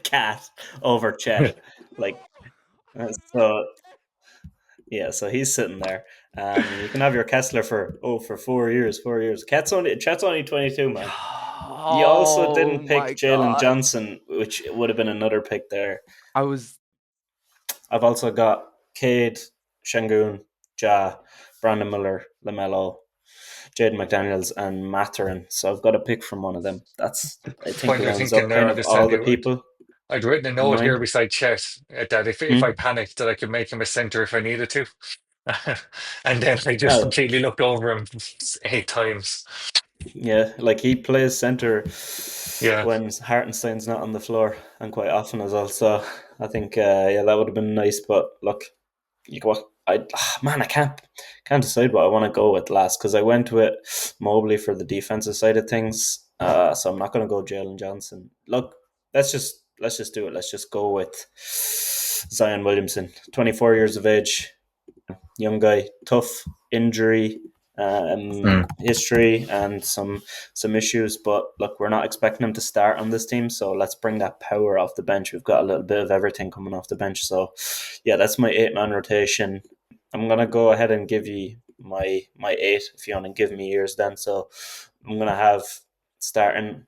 Cat over Chet. Like, so yeah, so he's sitting there. You can have your Kessler for 4 years. 4 years. Chet's only 22, man. You also Oh didn't my pick Jalen god. Johnson, which would have been another pick there. I was I've also got Cade, Shangoon, Ja, Brandon Miller, LaMelo, Jaden McDaniels, and Mathurin. So I've got to pick from one of them. That's, I think, While you're rounds thinking up there, kind I'll of just tell all the you, people I'd written a in note here mind. beside Chet that if I panicked, that I could make him a center if I needed to. And then I just Oh, completely looked over him 8 times. yeah, like he plays center Yeah. when Hartenstein's not on the floor, and quite often as well. So I think, yeah, that would have been nice. But look, I can't decide what I want to go with last, because I went with Mobley for the defensive side of things. So I'm not going to go Jalen Johnson. Look, let's just do it. Let's just go with Zion Williamson, 24 years of age, young guy, tough injury history and some issues. But look, we're not expecting him to start on this team, so let's bring that power off the bench. We've got a little bit of everything coming off the bench. So yeah, that's my 8-man rotation. I'm gonna go ahead and give you my 8 if you want to give me yours then. So I'm gonna have starting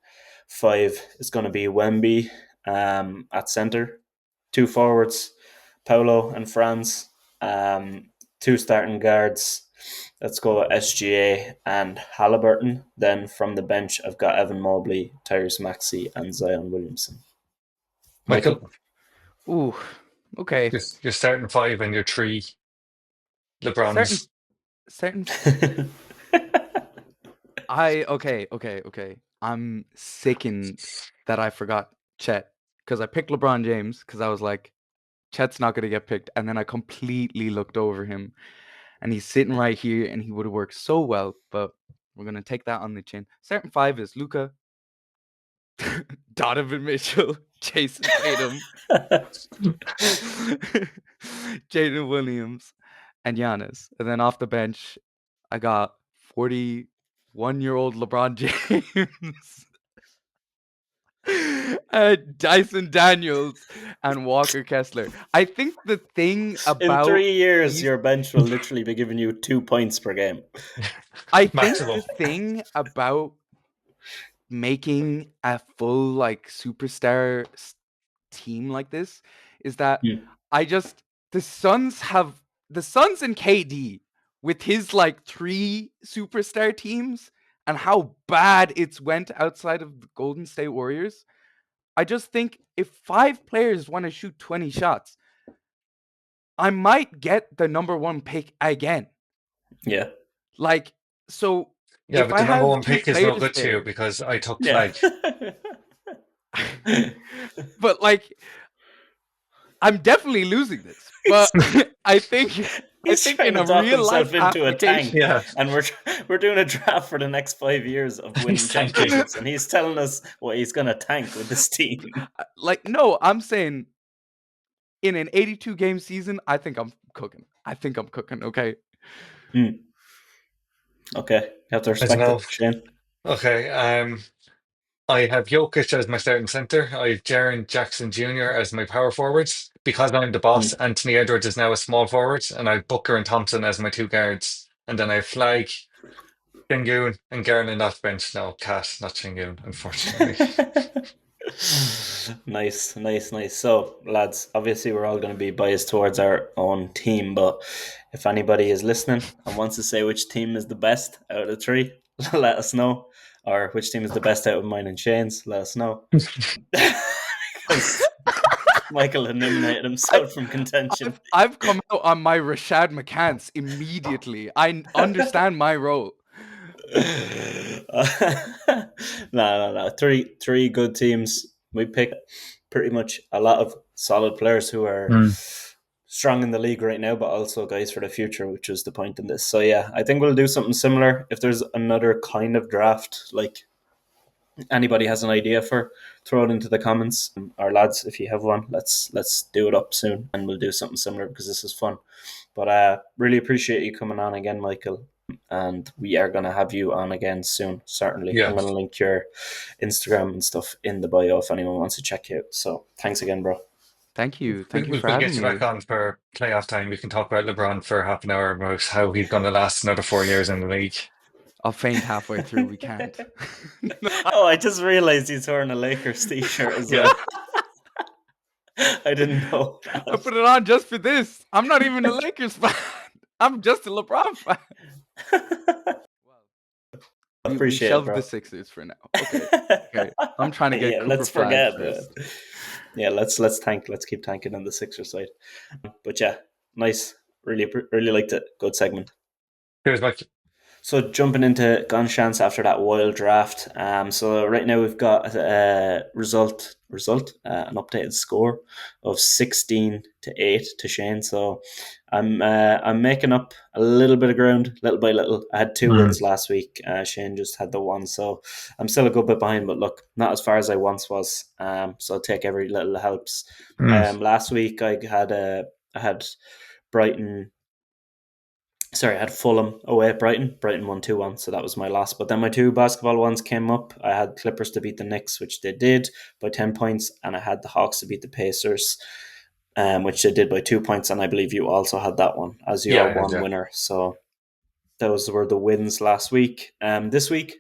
5 is gonna be Wemby at center, 2 forwards, Paulo and Franz, 2 starting guards. Let's go SGA and Halliburton. Then from the bench, I've got Evan Mobley, Tyrese Maxey, and Zion Williamson. Michael? Ooh, okay. You're starting 5 and you're 3 LeBrons. Certain. Okay. I'm sickened that I forgot Chet, because I picked LeBron James because I was like, Chet's not going to get picked, and then I completely looked over him, and he's sitting right here, and he would have worked so well, but we're going to take that on the chin. Starting 5 is Luka, Donovan Mitchell, Jason Tatum, Jaden Williams, and Giannis. And then off the bench, I got 41-year-old LeBron James, Dyson Daniels, and Walker Kessler. I think the thing about In 3 years, your bench will literally be giving you 2 points per game. I think Maximum. the thing about making a full superstar team like this is that the Suns and KD with his 3 superstar teams and how bad it's went outside of the Golden State Warriors. I just think if 5 players want to shoot 20 shots, I might get the number 1 pick again. Yeah. So yeah, if but I the number have 1 2 pick is no players good to you there, because I took Yeah. Flag. but I'm definitely losing this. But I think He's trying in to a talk real life himself into a tank, application, Yeah. and we're doing a draft for the next 5 years of winning He's tanking. championships, and he's telling us what he's going to tank with this team. no, I'm saying in an 82 game season, I think I'm cooking. Okay. Okay, you have to I don't respect know. it, Shane. Okay. I have Jokic as my starting center. I have Jaren Jackson Jr. as my power forwards. Because I'm the boss, Anthony Edwards is now a small forward, and I have Booker and Thompson as my 2 guards. And then I have Flag, Shingun, and Garland off bench. No, Cat, not Shingun, unfortunately. Nice. So, lads, obviously we're all going to be biased towards our own team, but if anybody is listening and wants to say which team is the best out of the 3, let us know. Or which team is the best out of mine and Shane's, let us know. Because Michael eliminated himself from contention. I've come out on my Rashad McCants immediately. I understand my role. No. Three good teams. We picked pretty much a lot of solid players who are strong in the league right now, but also guys for the future, which was the point in this. So yeah, I think we'll do something similar. If there's another kind of draft, like anybody has an idea for, throw it into the comments. Or lads, if you have one, let's do it up soon, and we'll do something similar because this is fun. But really appreciate you coming on again, Michael. And we are going to have you on again soon, certainly. Yeah. I'm going to link your Instagram and stuff in the bio if anyone wants to check you out. So thanks again, bro. Thank you for We'll having get you me. back on for playoff time. We can talk about LeBron for half an hour about how he's going to last another 4 years in the league. I'll faint halfway through. We can't. Oh, I just realized he's wearing a Lakers t-shirt as well. I didn't know that. I put it on just for this. I'm not even a Lakers fan. I'm just a LeBron fan. We shelved the Sixers for now. Okay. I'm trying to get Cooper let's Flag forget first. Yeah, let's keep tanking on the Sixers side. But yeah, nice. Really liked it. Good segment. Cheers, Mike. So jumping into Gan Seans after that wild draft. So right now we've got a an updated score of 16-8 to Shane. So I'm making up a little bit of ground, little by little. I had two Mm, wins last week. Shane just had the one, so I'm still a good bit behind. But look, not as far as I once was. So I'll take every little helps. mm. Last week I had Brighton. Sorry, I had Fulham away at Brighton. Brighton won 2-1, so that was my loss. But then my two basketball ones came up. I had Clippers to beat the Knicks, which they did by 10 points, and I had the Hawks to beat the Pacers, which they did by 2 points. And I believe you also had that one as Yeah, your I had, one yeah. winner. So those were the wins last week. This week,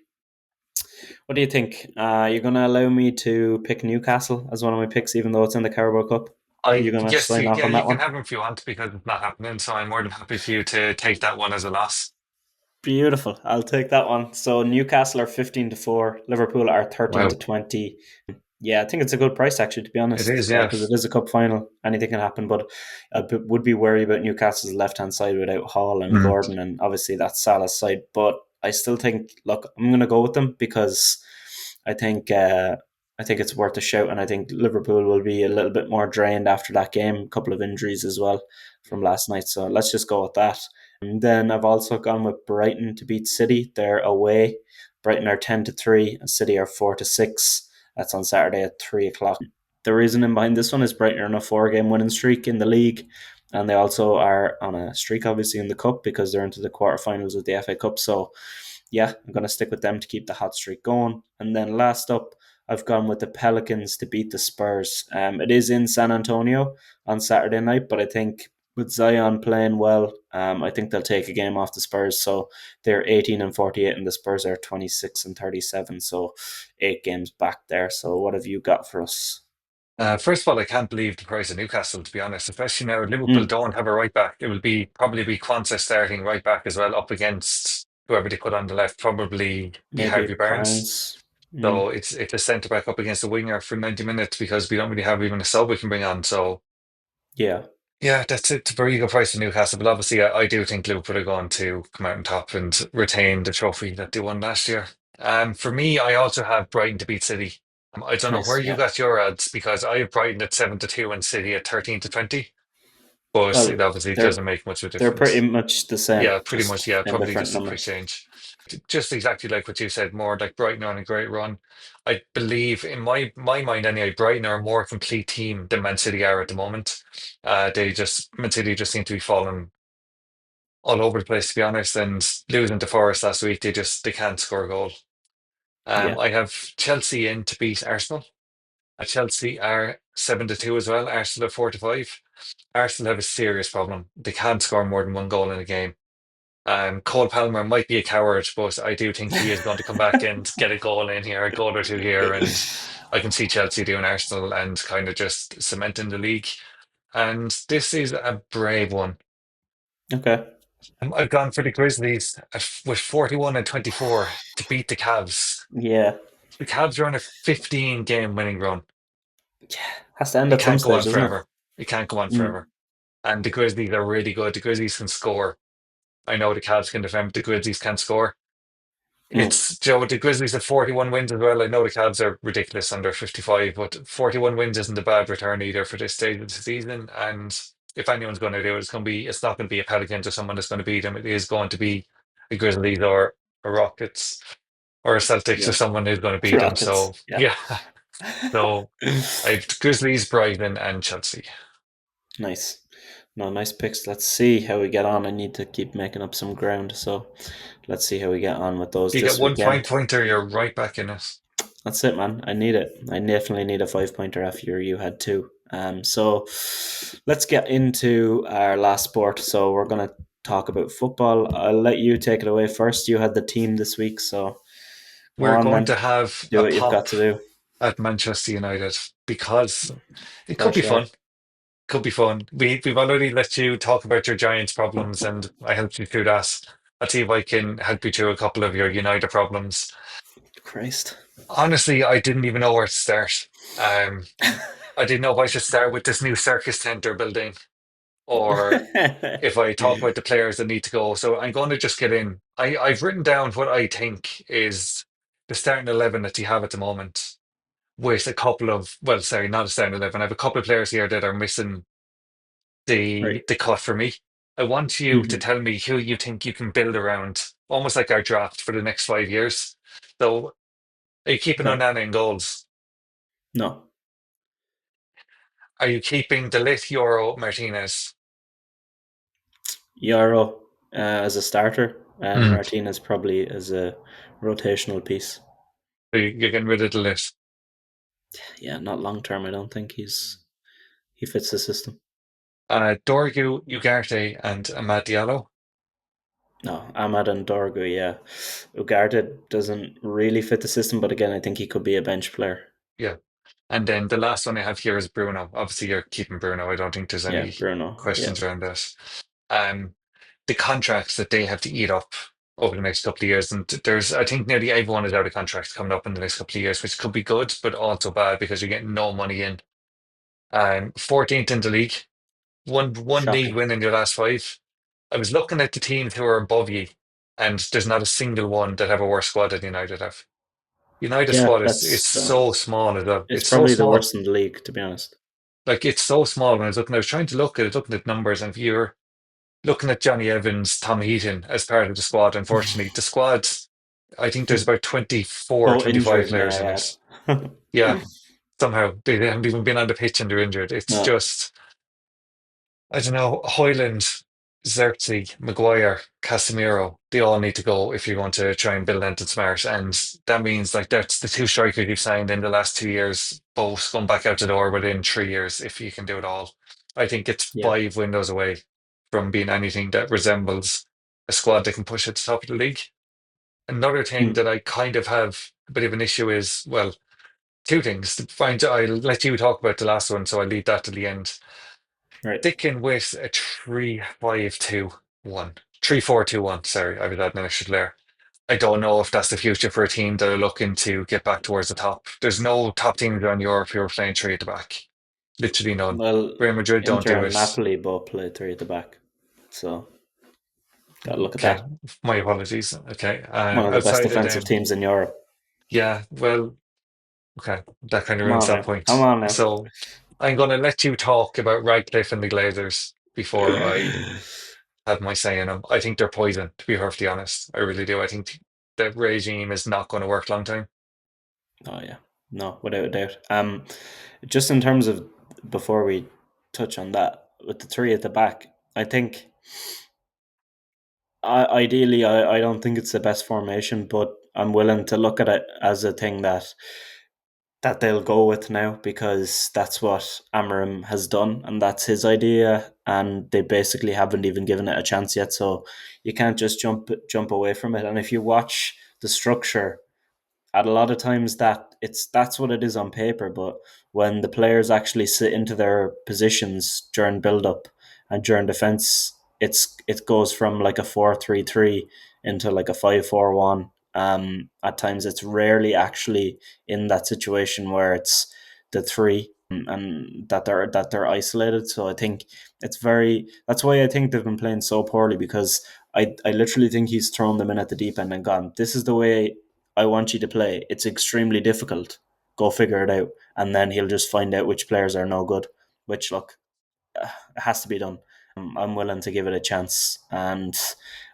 what do you think? You're going to allow me to pick Newcastle as one of my picks, even though it's in the Carabao Cup? Are you going to Yes, sign off yeah, on you that can one? have him if you want because it's not happening. So I'm more than happy for you to take that one as a loss. Beautiful. I'll take that one. So Newcastle are 15-4. Liverpool are 13 to Wow. 20. Yeah, I think it's a good price actually, to be It honest, is, yeah. because it is a cup final. Anything can happen, but would be worried about Newcastle's left hand side without Hall and Mm. Gordon, and obviously that's Salah's side. But I still think, look, I'm going to go with them because I think uh, I think it's worth a shout, and I think Liverpool will be a little bit more drained after that game. A couple of injuries as well from last night, so let's just go with that. And then I've also gone with Brighton to beat City. They're away. Brighton are 10-3, and City are 4-6. That's on Saturday at 3 o'clock. The reasoning behind this one is Brighton are on a 4 game winning streak in the league, and they also are on a streak, obviously, in the cup because they're into the quarterfinals of the FA Cup. So, yeah, I'm going to stick with them to keep the hot streak going. And then last up, I've gone with the Pelicans to beat the Spurs. It is in San Antonio on Saturday night, but I think with Zion playing well, I think they'll take a game off the Spurs. So they're 18-48, and the Spurs are 26-37. So 8 games back there. So what have you got for us? First of all, I can't believe the price of Newcastle, to be honest, especially now Liverpool Mm, don't have a right back. It will be probably be Kwanzaa starting right back as well, up against whoever they put on the left, probably be maybe Harvey Barnes. Barnes. So Mm, it's a centre back up against a winger for 90 minutes because we don't really have even a sub we can bring on. So yeah, yeah, that's it. It's a very good price for Newcastle. But obviously, I do think Liverpool are going to come out on top and retain the trophy that they won last year. For me, I also have Brighton to beat City. I don't know where nice. you Yeah. got your odds because I have Brighton at 7-2 and City at 13-20. But it Well, obviously doesn't make much of a they're pretty difference. much the same, Yeah, pretty much. just Yeah, in probably different just a quick numbers. change. Just exactly like what you said, more like Brighton are on a great run. I believe, in my mind anyway, Brighton are a more complete team than Man City are at the moment. Man City just seem to be falling all over the place, to be honest, and losing to Forest last week, they can't score a goal. Yeah. I have Chelsea in to beat Arsenal. Chelsea are 7-2 as well. Arsenal are 4-5. Arsenal have a serious problem. They can't score more than one goal in a game. Cole Palmer might be a coward, but I do think he is going to come back and get a goal in here, a goal or two here, and I can see Chelsea doing Arsenal and kind of just cementing the league. And this is a brave one. Okay. I've gone for the Grizzlies with 41-24 to beat the Cavs. Yeah. The Cavs are on a 15 game winning run. Yeah. Has to end It at some can't go stage, on doesn't it? forever. It can't go on Mm. forever. And the Grizzlies are really good. The Grizzlies can score. I know the Cavs can defend, but the Grizzlies can't score. Mm. It's Joe, the Grizzlies have 41 wins as well. I know the Cavs are ridiculous under 55, but 41 wins isn't a bad return either for this stage of the season. And if anyone's going to do it, it's not going to be a Pelicans or someone that's going to beat them. It is going to be a Grizzlies or a Rockets or a Celtics or Yeah. someone who's going to beat them. Rockets. So Yeah. yeah, so I've Grizzlies, Brighton, and Chelsea. Nice. No, nice picks. Let's see how we get on. I need to keep making up some ground. So let's see how we get on with those You get this one weekend. pointer, you're right back in it. That's it, man. I need it. I definitely need a 5 pointer after you had two. So let's get into our last sport. So we're gonna talk about football. I'll let you take it away first. You had the team this week, so go We're on going then. to have Do a what you've got pop to do. at Manchester United because it For could be sure. fun. Could be fun. We've already let you talk about your Giants problems, and I helped you through that. I'll see if I can help you through a couple of your United problems. Christ. Honestly, I didn't even know where to start. Um, I didn't know if I should start with this new circus tent they're building, or if I talk about the players that need to go. So I'm going to just get in. I've written down what I think is the starting 11 that you have at the moment, with a couple of, well, sorry, not a starting 11. I have a couple of players here that are missing Right. the cut for me. I want you to Hmm. tell me who you think you can build around, almost like our draft for the next 5 years. So, are you keeping Okay. Onana in goals? No. Are you keeping De Ligt, Euro, Martinez? Euro as a starter, and Mm. Martinez probably as a rotational piece. You're getting rid of De Ligt. Yeah, not long term. I don't think he fits the system. Dorgu, Ugarte, and Amad Diallo. No, Ahmad and Dorgu, yeah. Ugarte doesn't really fit the system, but again, I think he could be a bench player. Yeah. And then the last one I have here is Bruno. Obviously, you're keeping Bruno. I don't think there's Yeah, any Bruno. Yeah. questions around that. Um, the contracts that they have to eat up over the next couple of years, and there's, I think, nearly everyone is out of contracts coming up in the next couple of years, which could be good, but also bad because you're getting no money in. 14th in the league, one league Shocking. win in your last five. I was looking at the teams who are above you, and there's not a single one that have a worse squad than United have. United Yeah, squad is that's so small as well. it's It's so probably the small. worst in the league, to be honest. Like it's so small. When I was looking, I was trying to look at it, looking at numbers, and if you're looking at Johnny Evans, Tom Heaton as part of the squad, unfortunately, the squad, I think there's about 24 or So 25 injured, may players I in add? it. Yeah, somehow they haven't even been on the pitch and they're injured. It's No. just, I don't know, Hoyland, Xerxes, Maguire, Casemiro, they all need to go if you're going to try and build anything smart. And that means like that's the two strikers you've signed in the last 2 years, both going back out the door within 3 years if you can do it all. I think it's Yeah. 5 windows away from being anything that resembles a squad that can push at the top of the league. Another thing Mm, that I kind of have a bit of an issue is, well, two things. Find I'll let you talk about the last one, so I'll leave that to the end. right. Sticking with a 3-5-2-1, 3-4-2-1. Sorry, I was adding an extra layer. I don't know if that's the future for a team that are looking to get back towards the top. There's no top teams around Europe who are playing three at the back. Literally none. Well, Real Madrid don't Inter do and it. Napoli both play three at the back, so gotta look at Okay, that. my apologies. Okay, One of the best outside of defensive them, teams in Europe. yeah, well, okay, that kind of Come ruins on that now, come point. on now. So I'm going to let you talk about Radcliffe and the Glazers before I have my say in them. I think they're poison, to be perfectly honest. I really do. I think the regime is not going to work long time. Oh yeah, no, without a doubt. Just in terms of before we touch on that with the three at the back, I think ideally I don't think it's the best formation, but I'm willing to look at it as a thing that they'll go with now because that's what Amarim has done and that's his idea and they basically haven't even given it a chance yet, so you can't just jump away from it. And if you watch the structure, at a lot of times that's what it is on paper, but when the players actually sit into their positions during build up and during defense, it goes from like a 4-3-3 into like a 5-4-1. At times it's rarely actually in that situation where it's the three and that they're isolated. So I think it's very that's why I think they've been playing so poorly because I literally think he's thrown them in at the deep end and gone, this is the way I want you to play. It's extremely difficult. Go figure it out. And then he'll just find out which players are no good, which, look, it has to be done. I'm willing to give it a chance. And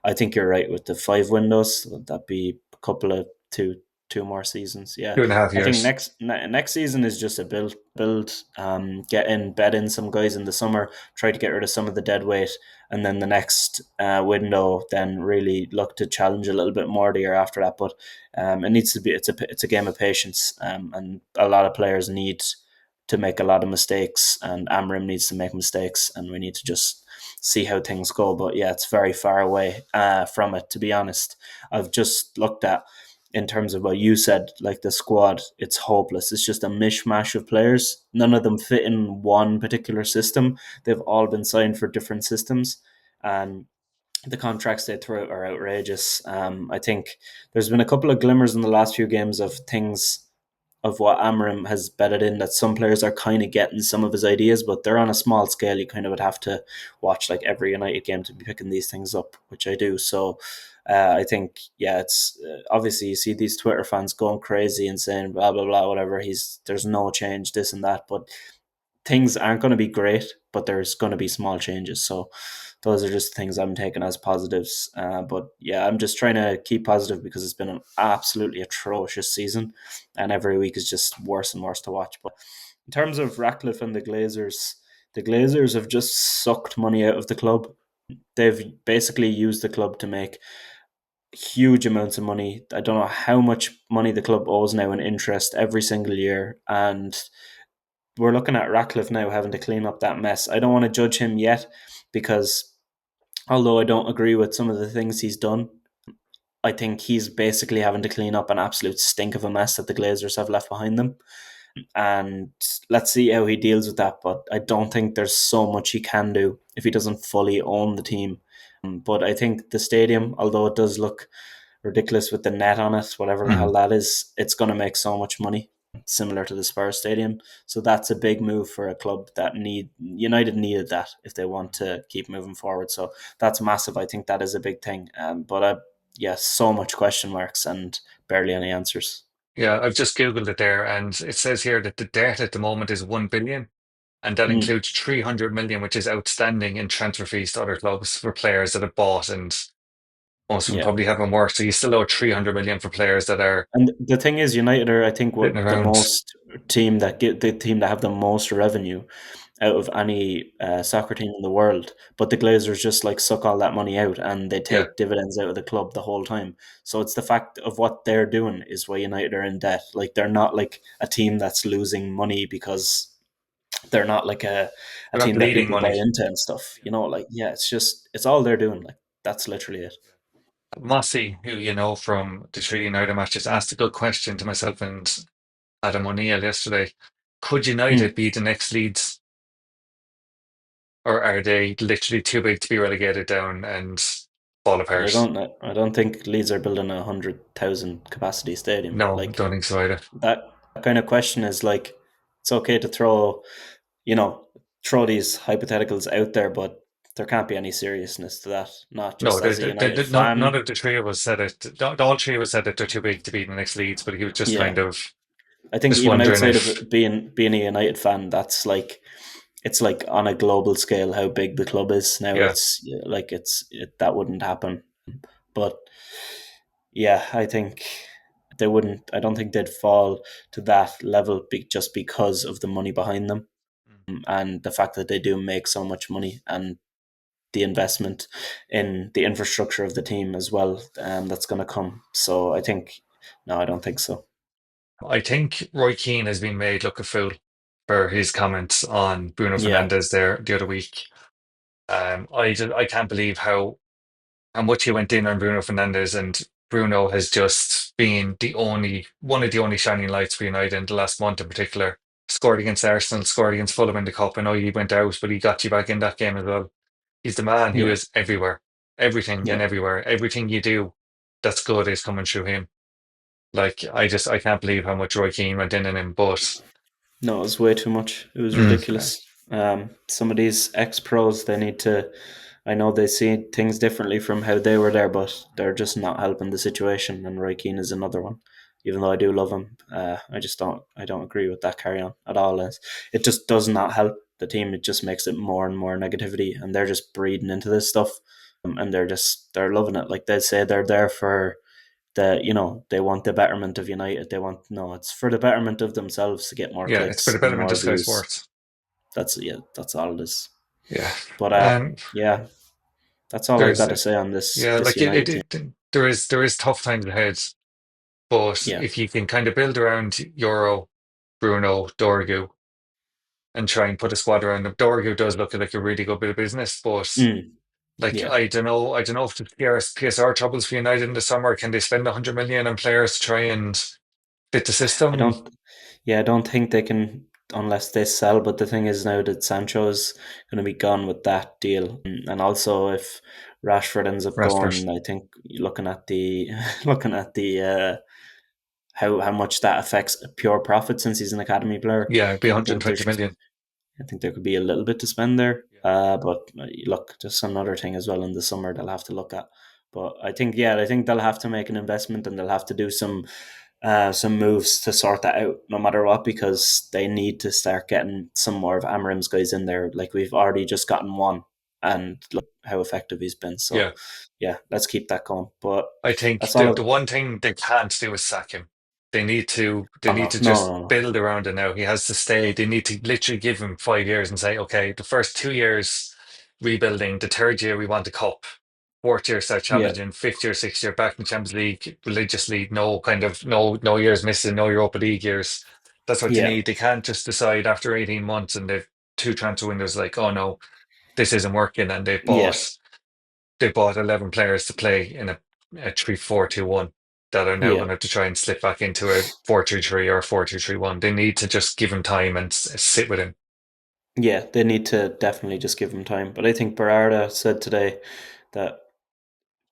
I think you're right with the 5 windows. That'd be a couple of two more seasons. Yeah, 2.5 years. next season is just a build. Get in, bed in some guys in the summer. Try to get rid of some of the dead weight, and then the next window, then really look to challenge a little bit more the year after that. But it needs to be. It's a game of patience, and a lot of players need to make a lot of mistakes, and Amram needs to make mistakes, and we need to just see how things go. But yeah, it's very far away from it, to be honest. I've just looked at in terms of what you said, like the squad, it's hopeless. It's just a mishmash of players. None of them fit in one particular system. They've all been signed for different systems, and the contracts they throw out are outrageous. I think there's been a couple of glimmers in the last few games of things of what Amarim has bedded in, that some players are kind of getting some of his ideas, but they're on a small scale. You kind of would have to watch like every United game to be picking these things up, which I do. So I think, yeah, it's obviously you see these Twitter fans going crazy and saying blah blah blah whatever. There's no change, this and that, but things aren't going to be great, but there's going to be small changes. So those are just things I'm taking as positives. But yeah, I'm just trying to keep positive because it's been an absolutely atrocious season, and every week is just worse and worse to watch. But in terms of Ratcliffe and the Glazers have just sucked money out of the club. They've basically used the club to make huge amounts of money. I don't know how much money the club owes now in interest every single year, and we're looking at Ratcliffe now having to clean up that mess. I don't want to judge him yet because although I don't agree with some of the things he's done, I think he's basically having to clean up an absolute stink of a mess that the Glazers have left behind them. And let's see how he deals with that. But I don't think there's so much he can do if he doesn't fully own the team. But I think the stadium, although it does look ridiculous with the net on it, whatever the hell that is, it's going to make so much money, similar to the Spurs stadium. So that's a big move for a club that United needed that if they want to keep moving forward. So that's massive. I think that is a big thing. But yeah, so much question marks and barely any answers. Yeah, I've just Googled it there, and it says here that the debt at the moment is 1 billion, and that Mm, includes 300 million, which is outstanding in transfer fees to other clubs for players that have bought, and most of them yeah. probably haven't worked. So you still owe 300 million for players that are And the thing is, United are, I think, sitting what the around. most team that get the team that have the most revenue out of any soccer team in the world. But the Glazers just like suck all that money out and they Yeah, take dividends out of the club the whole time. So it's the fact of what they're doing is why United are in debt. Like they're not like a team that's losing money because they're not like a they're not team that bleeding people buy money. into and stuff. You know, like yeah, it's all they're doing. Like that's literally it. Mossy, who you know from the three United matches, asked a good question to myself and Adam O'Neill yesterday. Could United Mm. be the next Leeds, or are they literally too big to be relegated down and fall apart? I don't think Leeds are building 100,000 capacity stadium. No, I Like don't think so either. that kind of question is like it's okay to throw you know throw these hypotheticals out there, but there can't be any seriousness to that. Not No, just as a United none fan. of the three of us said it. All three of us said that they're too big to be the next Leeds, but he was just Yeah, kind of I think just even wondering outside if, of being a United fan, that's like it's like on a global scale how big the club is now. yeah. It's like that wouldn't happen. But yeah, I think they wouldn't. I don't think they'd fall to that level just because of the money behind them and the fact that they do make so much money and the investment in the infrastructure of the team as well. That's going to come. So I think no, I don't think so. I think Roy Keane has been made look a fool for his comments on Bruno Yeah, Fernandes there the other week. I can't believe how much he went in on Bruno Fernandes, and Bruno has just been the only one of the only shining lights for United in the last month in particular. Scored against Arsenal, scored against Fulham in the cup. I know he went out, but he got you back in that game as well. He's the man who yeah, is everywhere, everything and yeah. everywhere. Everything you do that's good is coming through him. Like I can't believe how much Roy Keane went in on him. But No, it was way too much. It was mm, ridiculous. Some of these ex pros, they need to. I know they see things differently from how they were there, but they're just not helping the situation. And Roy Keane is another one. Even though I do love him, I just don't. I don't agree with that carry on at all. It just does not help the team. It just makes it more and more negativity, and they're just breeding into this stuff, and they're loving it. Like they say, they're there for they want the betterment of United. They want no, it's for the betterment of themselves to get more yeah, it's for clicks the and betterment more of Sky views. Sports. That's all it is. Yeah. But Um, yeah, that's all I there's got to say on this yeah, this like United team. there is tough times ahead, but Yeah, if you can kind of build around Euro, Bruno, Dorgu, and try and put a squad around them, Dorgu does look like a really good bit of business, but mm, like yeah. I don't know if the PSR troubles for United in the summer. Can they spend 100 million on players to try and fit the I system? don't. Yeah, I don't think they can unless they sell. But the thing is now that Sancho is going to be gone with that deal, and also if Rashford ends up Rashford. going, I think looking at the looking at the how much that affects pure profit since he's an academy player. Yeah, it'd be I think 120 million. I think there could be a little bit to spend there. Yeah. But look, just another thing as well in the summer they'll have to look at. But I think they'll have to make an investment and they'll have to do some moves to sort that out, no matter what, because they need to start getting some more of Amarim's guys in there. Like we've already just gotten one, and look how effective he's been. So Yeah. yeah, let's keep that going. But I think that's all. the one thing they can't do is sack him. They Oh need no, to no, just no, no. build around it now. He has to stay. They need to literally give him 5 years and say, okay, the first 2 years rebuilding, the third year we want a cup. Fourth year start Yeah, challenging, fifth year, sixth year back in the Champions League religiously, no years missing, no Europa League years. That's what you yeah, need. They can't just decide after 18 months and they've two transfer windows like, oh no, this isn't working, and yeah, they bought 11 players to play in a 3-4-2-1 that are now yeah. going to have to try and slip back into a 4-2-3 or 4-2-3-1. They need to just give him time and sit with him. Yeah, they need to definitely just give him time. But I think Berarda said today that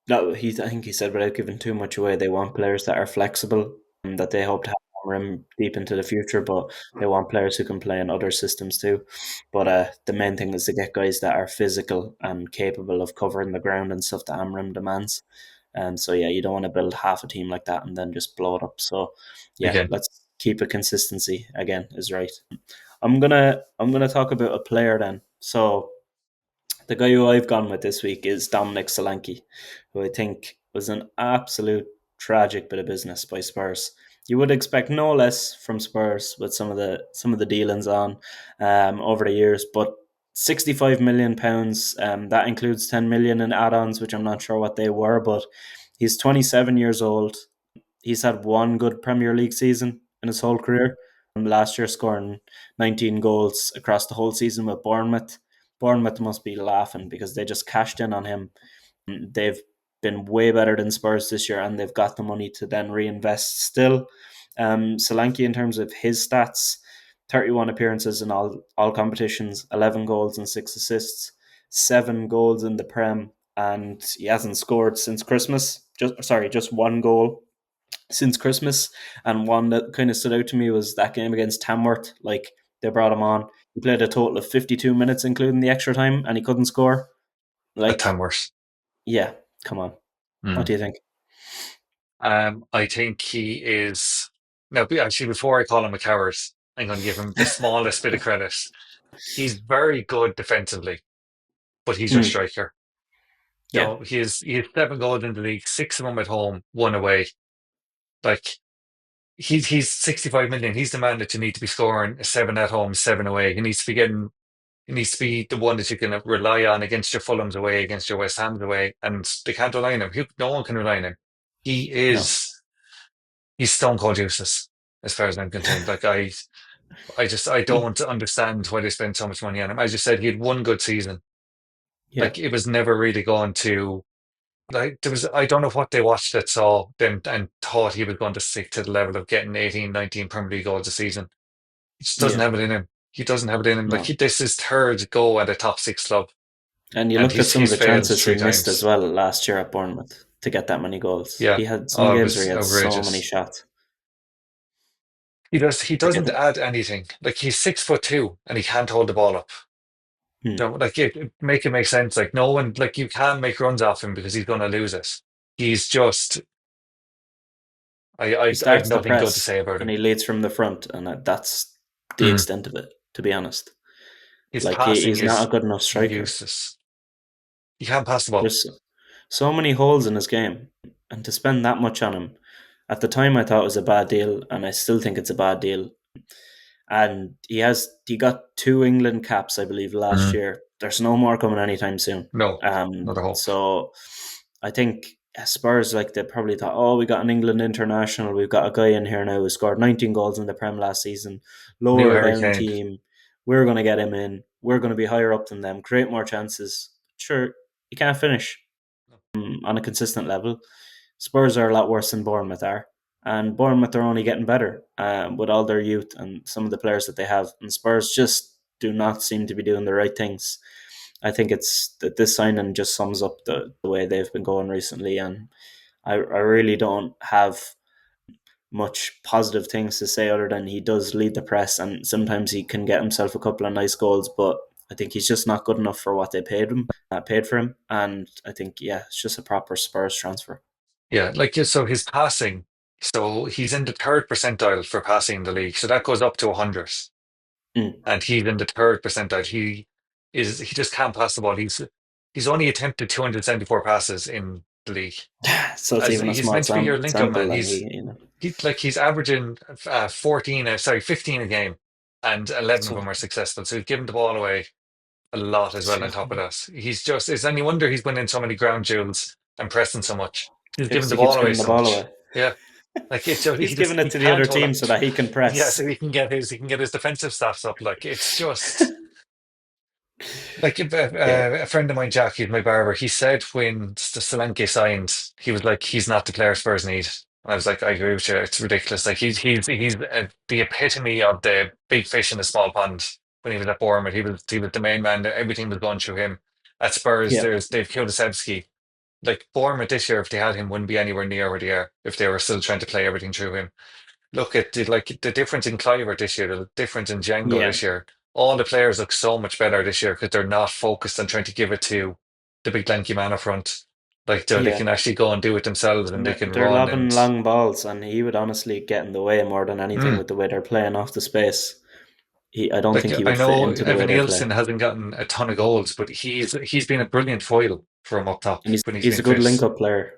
no, I think he said without giving too much away, they want players that are flexible and that they hope to have him deep into the future, but they want players who can play in other systems too. But the main thing is to get guys that are physical and capable of covering the ground and stuff that Amram demands. And so yeah, you don't want to build half a team like that and then just blow it up. So yeah, Again, let's keep a consistency again is right. I'm gonna talk about a player then. So the guy who I've gone with this week is Dominic Solanke, who I think was an absolute tragic bit of business by Spurs. You would expect no less from Spurs with some of the dealings on over the years, but £65 million. That includes 10 million in add-ons, which I'm not sure what they were, but he's 27 years old. He's had one good Premier League season in his whole career. Last year, scoring 19 goals across the whole season with Bournemouth. Bournemouth must be laughing because they just cashed in on him. They've been way better than Spurs this year, and they've got the money to then reinvest still. Solanke, in terms of his stats, 31 appearances in all competitions, 11 goals and 6 assists, 7 goals in the Prem, and he hasn't scored since Christmas. Just one goal since Christmas. And one that kind of stood out to me was that game against Tamworth. Like they brought him on. He played a total of 52 minutes, including the extra time, and he couldn't score. a Like, time worse. yeah, come on. What Mm. do you think? I think he is. Now, actually, before I call him a coward, I'm going to give him the smallest bit of credit. He's very good defensively, but he's your Mm, striker. yeah, He has 7 goals in the league, six of them at home, one away. Like he's 65 million. He's the man that you need to be scoring seven at home, seven away. He needs to be the one that you can rely on against your Fulhams away, against your West Ham's away, and they can't rely on him. No one can rely on him. He no, is he's stone cold useless as far as I'm concerned. I Mm, don't understand why they spend so much money on him. As you said, he had one good season. yeah. Like it was never really going to like there was I don't know what they watched that saw them and thought he was going to stick to the level of getting 18, 19 Premier League goals a season. He just doesn't Yeah, have it in him. He doesn't have it in him. no. This is third go at a top six club, And you and look at some of he's the failed chances he three missed as times. well last year at Bournemouth to get that many goals. Yeah. He had some Oh, it games where was he had so many outrageous. shots. He Like, I doesn't think, add anything. Like he's 6'2" and he can't hold the ball up. hmm, Like it make sense. Like no one, like you can't make runs off him because he's going to lose it. He's just, he I have starts the nothing good to press say about and him. he leads from the front, and that's the Mm. extent of it, to be honest. His Like, passing he's not a is good enough striker. useless. He can't pass the ball. There's so many holes in his game, and to spend that much on him, at the time I thought it was a bad deal, and I still think it's a bad deal. And he got 2 England caps, I believe, last Mm. year. There's no more coming anytime soon. No, not a hope. So I think Spurs, like, they probably thought, oh, we got an England international, we've got a guy in here now who scored 19 goals in the Prem last season, New lower Harry down Kane. team. We're going to get him in. We're going to be higher up than them, create more chances. Sure, you can't finish on a consistent level. Spurs are a lot worse than Bournemouth are, and Bournemouth are only getting better with all their youth and some of the players that they have. And Spurs just do not seem to be doing the right things. I think it's that this signing just sums up the way they've been going recently, and I really don't have much positive things to say other than he does lead the press, and sometimes he can get himself a couple of nice goals, but I think he's just not good enough for what they paid for him, and I think it's just a proper Spurs transfer. Yeah, so his passing, so he's in the third percentile for passing in the league, so that goes up to 100, Mm. and he's in the third percentile. He just can't pass the ball. He's only attempted 274 passes in the league. So it's As even a he's small meant to be your link-up sample, man. and He's averaging 15 a game, and 11 of so them are successful. So he's giving the ball away a lot as well. On top of that, it's any wonder he's winning so many ground duels and pressing so much. He's giving because the he keeps ball away giving the so ball much. away. Yeah, like it's just He's giving it he to the other can't hold on. team so that he can Yeah, press. so he can get his defensive stats up. Like it's just like Yeah, a friend of mine, Jack, he's my barber. He said when Solanke signed, he was like, he's not the player Spurs need. And I was like, I agree with you. It's ridiculous. Like he's the epitome of the big fish in the small pond. When he was at Bournemouth, he was the main man. Everything was going through him. At Spurs, yeah, there's Dave Kulusevski. Like Bournemouth this year, if they had him, wouldn't be anywhere near where they are if they were still trying to play everything through him. Look at the difference in Cliver this year, the difference in Django yeah, this year. All the players look so much better this year because they're not focused on trying to give it to the big lanky man up front. Like they yeah. can actually go and do it themselves, and And they can they're run. lobbing And long balls, and he would honestly get in the way more than anything mm, with the way they're playing off the space. I don't like think he I would fit know into the way Evan they play. Nielsen hasn't gotten a ton of goals, but he's been a brilliant foil for him up top And when he's he's been a good fit. link-up player.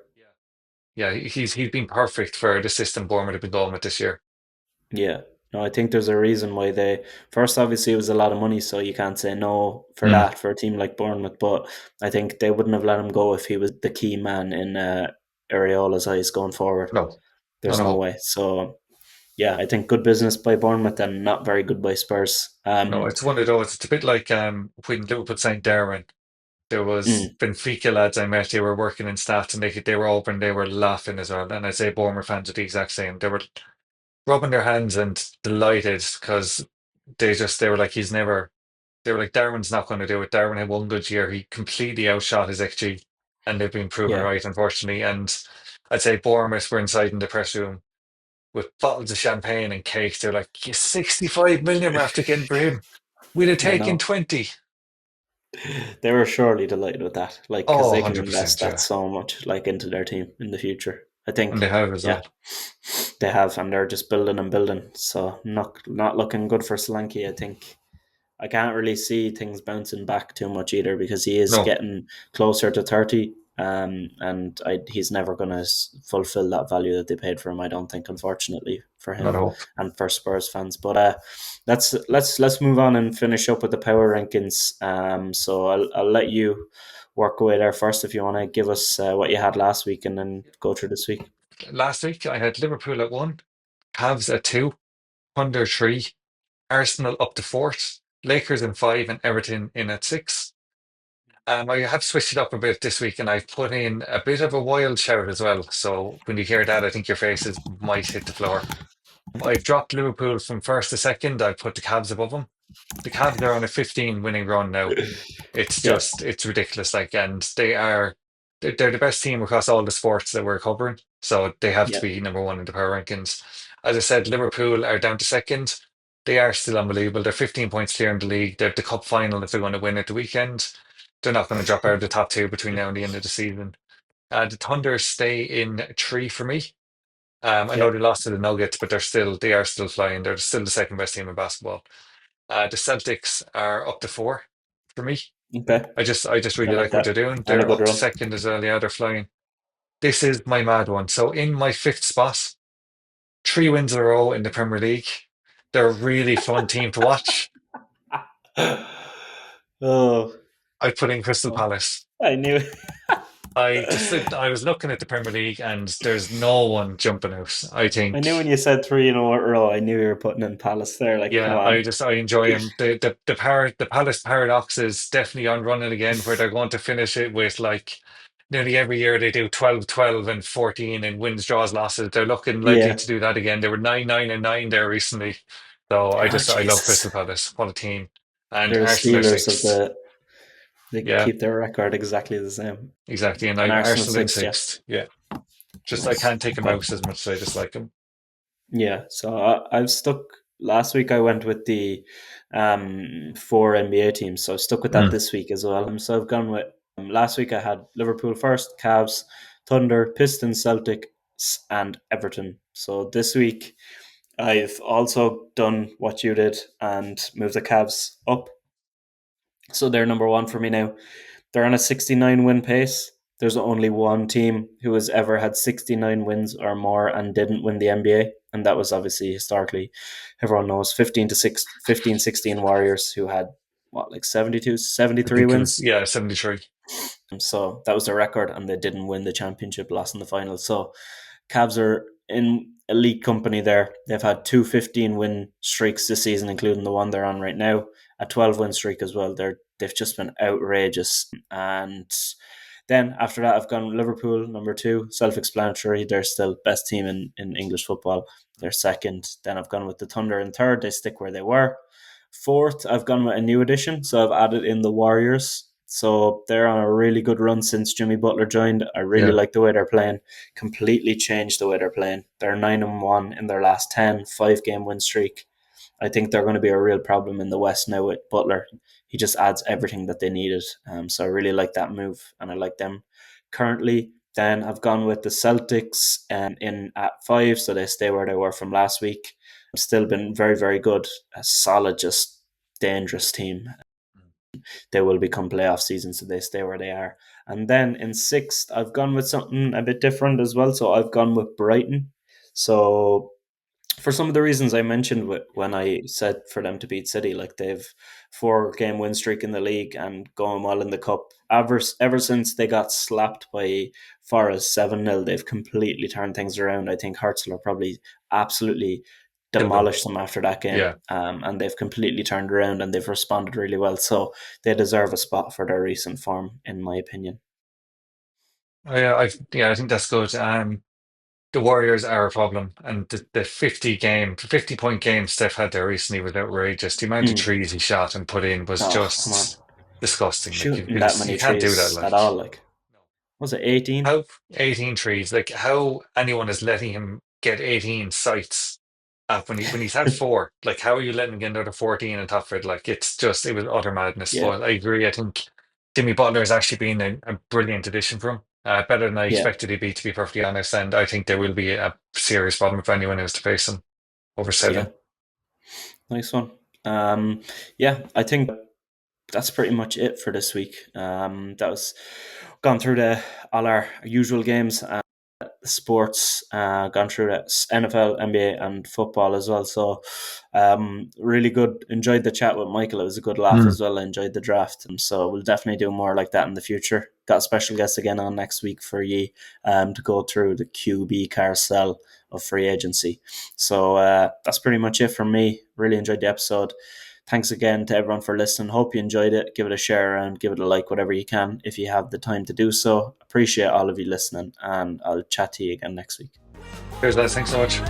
Yeah, he's been perfect for the system Bournemouth have been going with this year. Yeah. No, I think there's a reason why they first obviously it was a lot of money, so you can't say no for Mm, that for a team like Bournemouth. But I think they wouldn't have let him go if he was the key man in Areola's eyes going forward. no, no, There's no no, way. So yeah, I think good business by Bournemouth and not very good by Spurs. no. It's one of those. It's a bit like when Liverpool signed Darwin. There was Mm, Benfica lads I met, they were working in stats and they were open, they were laughing as well. And I'd say Bournemouth fans are the exact same. They were rubbing their hands and delighted because they were like, they were like, Darwin's not going to do it. Darwin had one good year. He completely outshot his XG and they've been proven yeah, right, unfortunately. And I'd say Bournemouth were inside in the press room with bottles of champagne and cake. They're like, 65 million we're after getting for him. We'd have I taken know. 20. They were surely delighted with that, like because Oh, they can invest 100%, that yeah. so much, like into their team in the future. I And they think, have as yeah, well. they have, and they're just building and building. So not looking good for Solanke. I think I can't really see things bouncing back too much either because he is No, getting closer to 30. He's never going to fulfill that value that they paid for him. I don't think, unfortunately, for not him hope. and for Spurs fans. But let's move on and finish up with the power rankings. So I'll let you work away there first if you want to give us what you had last week and then go through this week. Last week I had Liverpool at 1, Cavs at 2, Thunder 3, Arsenal up to 4th, Lakers in 5, and Everton in at 6. I have switched it up a bit this week and I've put in a bit of a wild shout as well. So when you hear that, I think your faces might hit the floor. I've dropped Liverpool from first to second. I put the Cavs above them. The Cavs are on a 15 winning run now. Yeah, It's ridiculous. Like, and they're the best team across all the sports that we're covering. So they have to yeah, be number one in the power rankings. As I said, Liverpool are down to second. They are still unbelievable. They're 15 points clear in the league. They're the cup final if they're going to win at the weekend. They're not going to drop out of the top two between now and the end of the season. The Thunder stay in 3 for me. I yeah. know they lost to the Nuggets, but they are still flying. They're still the second best team in basketball. The Celtics are up to 4 for me. Okay, I just I really like like what that. they're doing. And a They're good up to run. second as well. Yeah, they're flying. This is my mad one. So in my fifth spot, 3 wins in a row in the Premier League. They're a really fun team to watch. Oh, I put in Crystal Palace. I knew it. I was looking at the Premier League and there's no one jumping out. I I knew when think, you said three in a row, I knew you were putting in Palace there. Like, come yeah, on. I enjoy him. The Palace paradox is definitely on running again, where they're going to finish it with like nearly every year they do 12, 12, and 14 in wins, draws, losses. They're looking likely Yeah. to do that again. They were 9, 9, and 9 there recently. So Oh, I love Jesus. Crystal Palace. What a team. And They're the Arsenal are Steelers of sixth. they Yeah, keep their record exactly the same. exactly. And And Arsenal Arsenal in sixth, yeah. sixth. Yeah. Just I Nice. can't take a Okay. mouse as much as I dislike him. Yeah, so I've stuck. Last week I went with the four NBA teams, so I've stuck with that Mm. this week as well. So I've gone with last week I had Liverpool first, Cavs, Thunder, Pistons, Celtics, and Everton. So this week I've also done what you did and moved the Cavs up. So they're number one for me now. They're on a 69 win pace. There's only one team who has ever had 69 wins or more and didn't win the NBA. And that was obviously historically, everyone knows, 15-16 Warriors who had, what, like 72, I 73 think it was, wins? yeah, 73. So that was their record, and they didn't win the championship, lost in the final. So Cavs are in elite company there. They've had two 15-win streaks this season, including the one they're on right now, a 12-win streak as well. They've just been outrageous. And then after that, I've gone Liverpool, number two, self-explanatory. They're still best team in English football. They're second. Then I've gone with the Thunder in third. They stick where they were. Fourth, I've gone with a new addition. So I've added in the Warriors. So they're on a really good run since Jimmy Butler joined. I really Yeah. like the way they're playing. Completely changed the way they're playing. They're 9-1 in their last 10, 5-game win streak. I think they're going to be a real problem in the West now with Butler. He just adds everything that they needed. So I really like that move, and I like them currently. Then I've gone with the Celtics in at 5, so they stay where they were from last week. Still been very, very good. A solid, just dangerous team. They will become playoff season, so they stay where they are. And then in sixth, I've gone with something a bit different as well. So I've gone with Brighton. So for some of the reasons I mentioned when I said for them to beat City, like they've 4-game win streak in the league and going well in the cup. Ever since they got slapped by Forest 7-0, they've completely turned things around. I think Herzl probably absolutely Killed them. demolished them after that game, Yeah. and they've completely turned around and they've responded really well. So they deserve a spot for their recent form, in my opinion. I think that's good. The Warriors are a problem, and the 50 point game Steph had there recently was outrageous. The amount of Mm. trees he shot and put in was Oh, come on. just disgusting. Like Shooting that you many can't do that. trees at Like all, like, was it 18? how 18 trees, like how anyone is letting him get 18 sites up when he's had four. Like how are you letting him get another 14 on top of it? Like it was utter madness. Yeah, But I agree. I think Jimmy Butler has actually been a brilliant addition for him. Better than I yeah, expected he'd be, to be perfectly honest. And I think there will be a serious problem if anyone is to face him over yeah. seven. Nice one. Um, yeah, I think that's pretty much it for this week. That was gone through the all our usual games, sports, gone through the NFL, NBA, and football as well. So, really good. Enjoyed the chat with Michael. It was a good laugh Mm. as well. I enjoyed the draft, and so we'll definitely do more like that in the future. Got a special guest again on next week for you, to go through the QB carousel of free agency. So that's pretty much it from me. Really enjoyed the episode. Thanks again to everyone for listening. Hope you enjoyed it. Give it a share around, give it a like, whatever you can, if you have the time to do so. Appreciate all of you listening, and I'll chat to you again next week. Cheers, guys. Thanks so much.